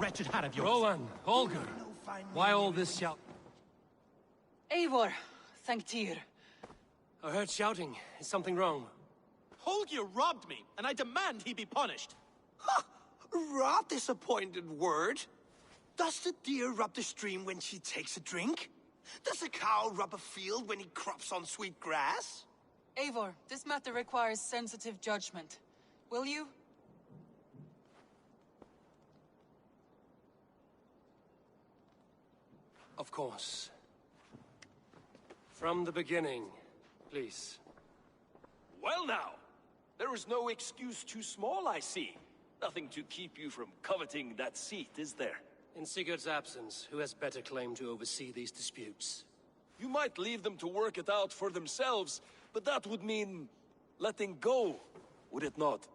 wretched hat of yours. Rowan, Holger, why all this shout? Eivor, thank Tyr. I heard shouting. Is something wrong? Holger robbed me, and I demand he be punished. Ha! Rot disappointed word. Does the deer rub the stream when she takes a drink? Does a cow rub a field when he crops on sweet grass? Eivor, this matter requires sensitive judgment. Will you? Of course. From the beginning, please. Well now, there is no excuse too small, I see. Nothing to keep you from coveting that seat, is there? In Sigurd's absence, who has better claim to oversee these disputes? You might leave them to work it out for themselves, but that would mean letting go, would it not?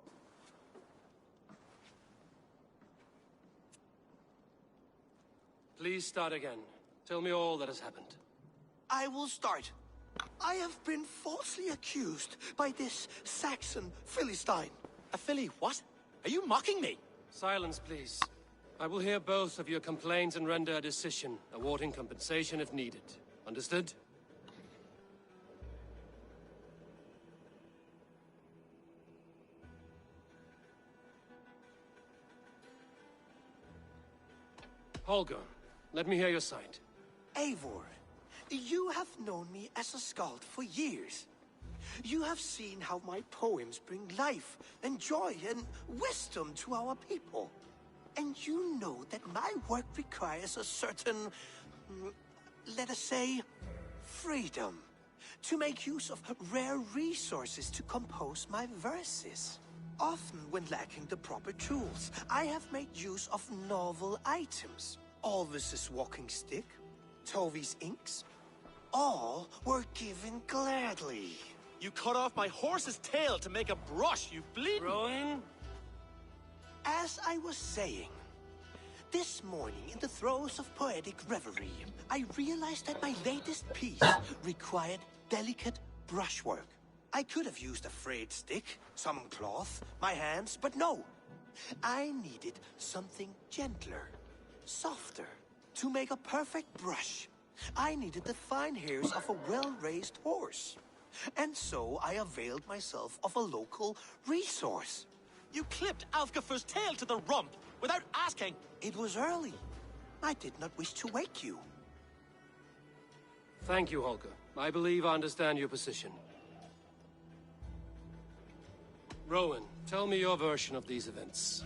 Please start again. Tell me all that has happened. I will start. I have been falsely accused by this Saxon Philistine. A Philly what? Are you mocking me? Silence, please. I will hear both of your complaints and render a decision, awarding compensation if needed. Understood? Holger, let me hear your side. Eivor, you have known me as a skald for years. You have seen how my poems bring life and joy and wisdom to our people. And you know that my work requires a certain, let us say, freedom. To make use of rare resources to compose my verses. Often when lacking the proper tools, I have made use of novel items. Alvis's walking stick, Tovi's inks, all were given gladly. You cut off my horse's tail to make a brush, you bleeding... Rowan? As I was saying, this morning in the throes of poetic reverie, I realized that my latest piece required delicate brushwork. I could have used a frayed stick, some cloth, my hands, but no. I needed something gentler, softer. To make a perfect brush, I needed the fine hairs of a well-raised horse. And so I availed myself of a local resource. You clipped Alfgafur's tail to the rump without asking. It was early. I did not wish to wake you. Thank you, Holger. I believe I understand your position. Rowan, tell me your version of these events.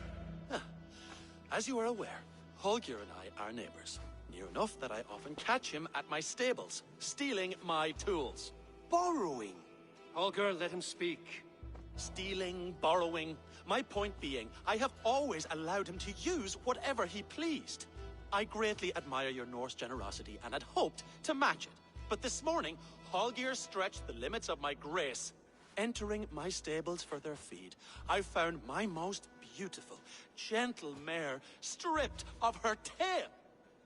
As you are aware, Holger and I are neighbors. Near enough that I often catch him at my stables, stealing my tools. Borrowing. Holger, let him speak. Stealing, borrowing. My point being, I have always allowed him to use whatever he pleased. I greatly admire your Norse generosity and had hoped to match it. But this morning, Holger stretched the limits of my grace. Entering my stables for their feed, I found my most beautiful, gentle mare stripped of her tail.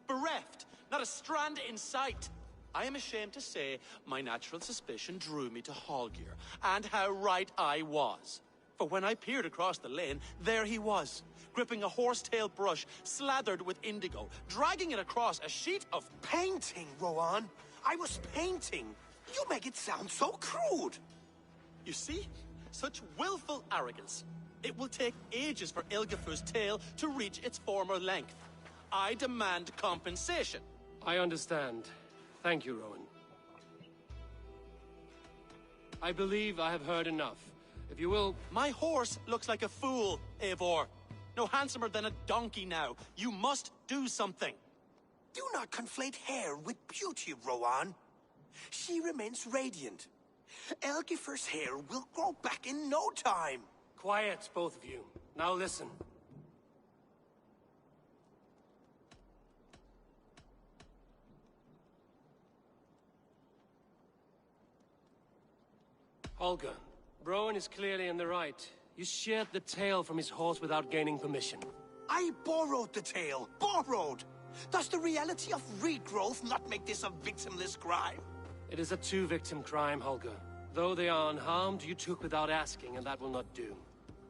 Bereft, not a strand in sight. I am ashamed to say my natural suspicion drew me to Holger, and how right I was. For when I peered across the lane, there he was, gripping a horsetail brush slathered with indigo, dragging it across a sheet of... Painting, Rowan. I was painting. You make it sound so crude. You see? Such willful arrogance. It will take ages for Ilgafur's tail to reach its former length. I demand compensation. I understand. Thank you, Rowan. I believe I have heard enough. If you will... My horse looks like a fool, Eivor. No handsomer than a donkey now. You must do something. Do not conflate hair with beauty, Rowan. She remains radiant. Elgifur's hair will grow back in no time. Quiet, both of you. Now listen. Holger, Rowan is clearly in the right. You sheared the tail from his horse without gaining permission. I borrowed the tail. Borrowed! Does the reality of regrowth not make this a victimless crime? It is a two-victim crime, Holger. Though they are unharmed, you took without asking, and that will not do.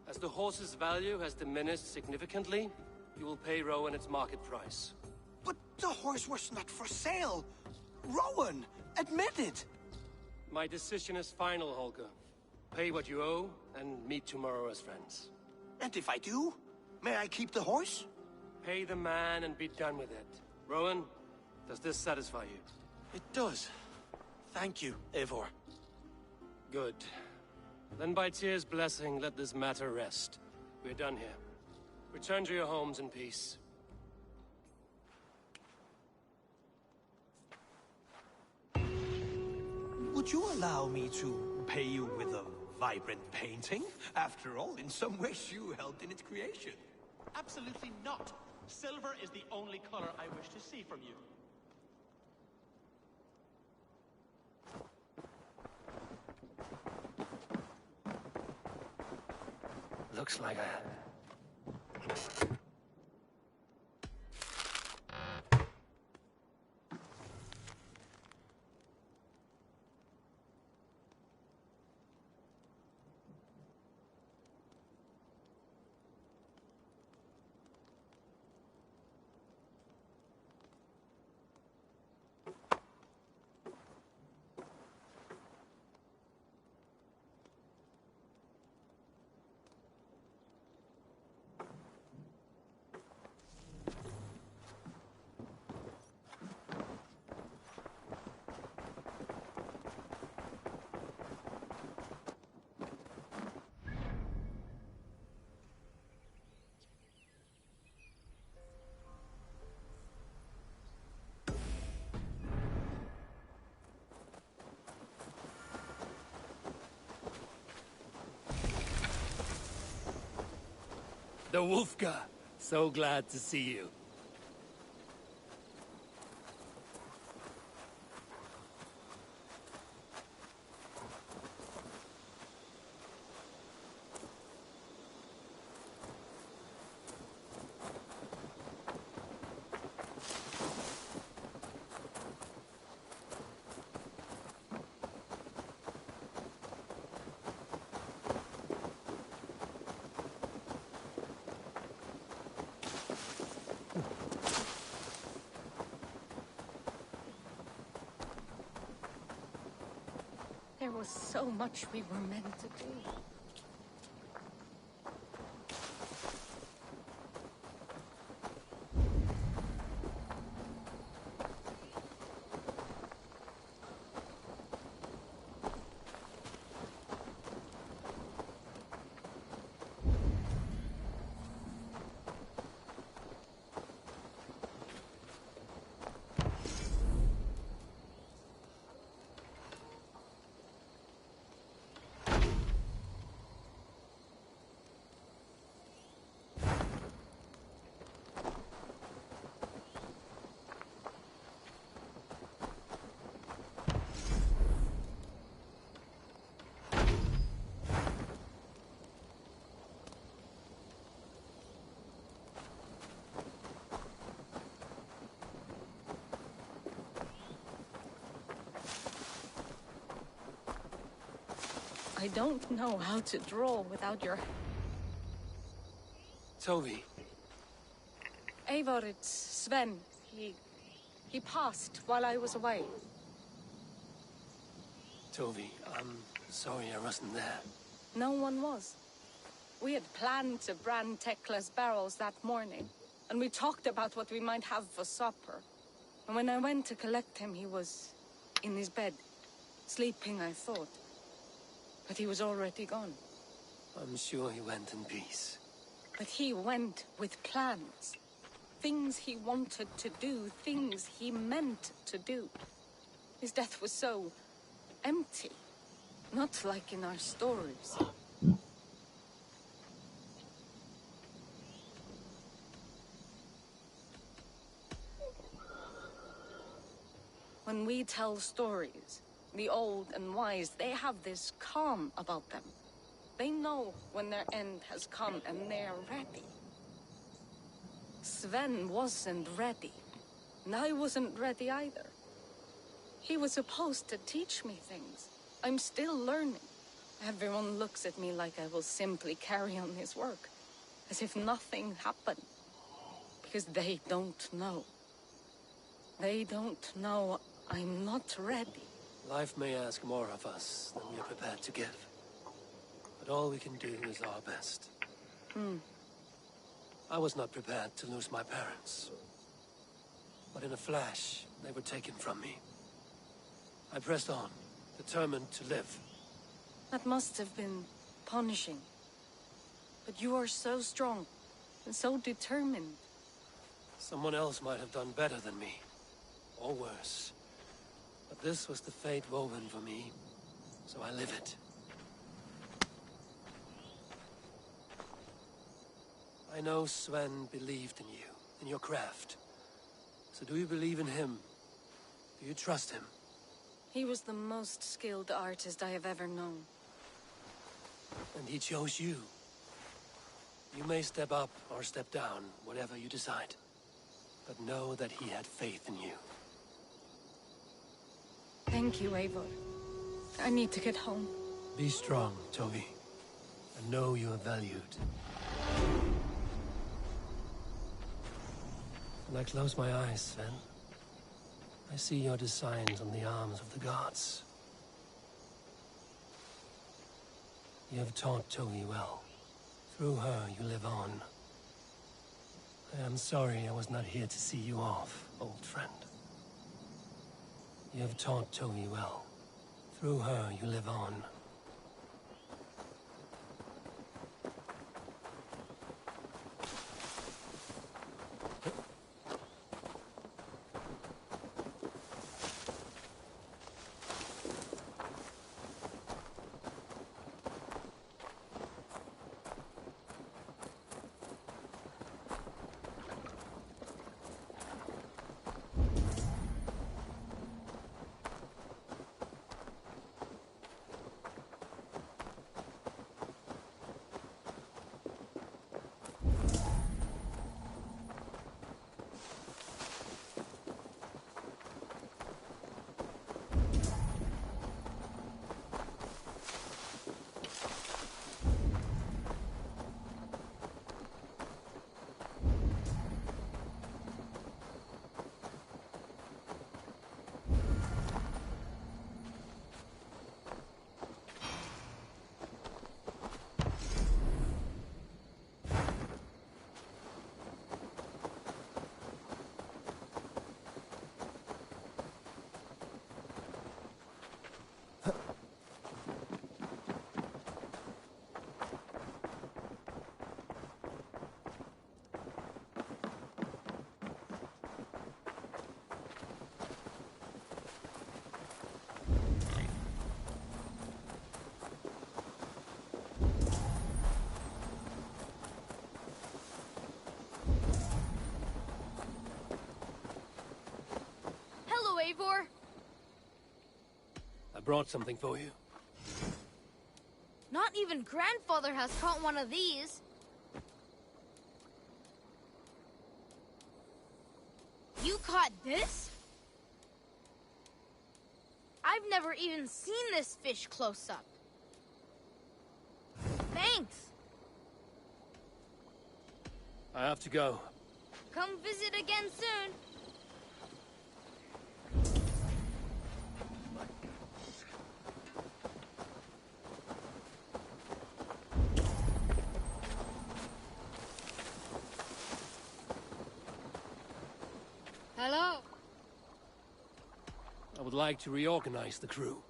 As the horse's value has diminished significantly, You will pay Rowan its market price. But the horse was not for sale. Rowan, admit it. My decision is final, Holger. Pay what you owe, and meet tomorrow as friends. And if I do, may I keep the horse? Pay the man and be done with it. Rowan, does this satisfy you? It does. Thank you, Eivor. Good. Then by Tyr's blessing, let this matter rest. We're done here. Return to your homes in peace. Would you allow me to pay you with a vibrant painting? After all, in some ways you helped in its creation. Absolutely not. Silver is the only color I wish to see from you. Looks like I... The Wolfka! So glad to see you. There was so much we were meant to do. I don't know how to draw without your... Toby. Eivor, it's Sven. He passed while I was away. Toby, I'm sorry I wasn't there. No one was. We had planned to brand Tekla's barrels that morning, and we talked about what we might have for supper. And when I went to collect him, he was in his bed, sleeping, I thought. But he was already gone. I'm sure he went in peace. But he went with plans. Things he wanted to do, things he meant to do. His death was so empty. Not like in our stories. When we tell stories, the old and wise, they have this calm about them. They know when their end has come and they're ready. Sven wasn't ready, and I wasn't ready either. He was supposed to teach me things. I'm still learning. Everyone looks at me like I will simply carry on his work, as if nothing happened. Because they don't know. They don't know I'm not ready. Life may ask more of us than we are prepared to give. But all we can do is our best. I was not prepared to lose my parents. But in a flash, they were taken from me. I pressed on, determined to live. That must have been punishing. But you are so strong, and so determined. Someone else might have done better than me. Or worse. But this was the fate woven for me, so I live it. I know Sven believed in you, in your craft. So do you believe in him? Do you trust him? He was the most skilled artist I have ever known. And he chose you. You may step up or step down, whatever you decide. But know that he had faith in you. Thank you, Eivor. I need to get home. Be strong, Toby. And know you are valued. When I close my eyes, Sven, I see your designs on the arms of the gods. You have taught Toby well. Through her, you live on. I am sorry I was not here to see you off, old friend. You have taught Toby well. Through her, you live on. Eivor? I brought something for you. Not even grandfather has caught one of these. You caught this? I've never even seen this fish close up. Thanks. I have to go. Come visit again soon. Hello. I would like to reorganize the crew.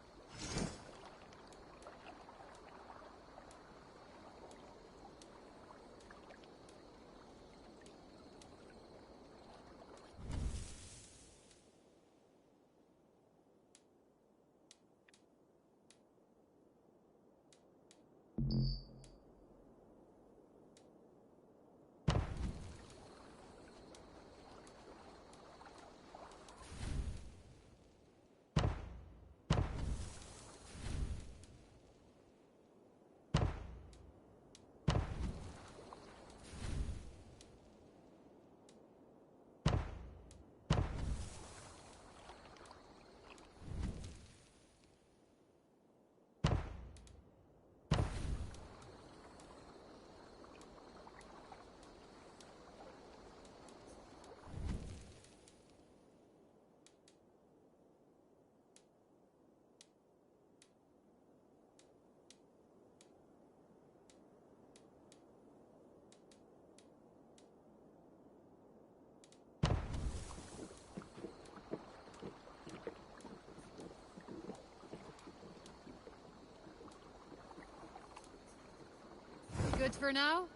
Good for now?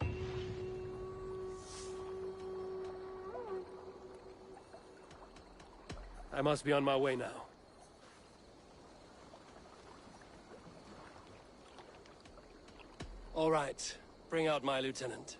I must be on my way now. All right. Bring out my lieutenant.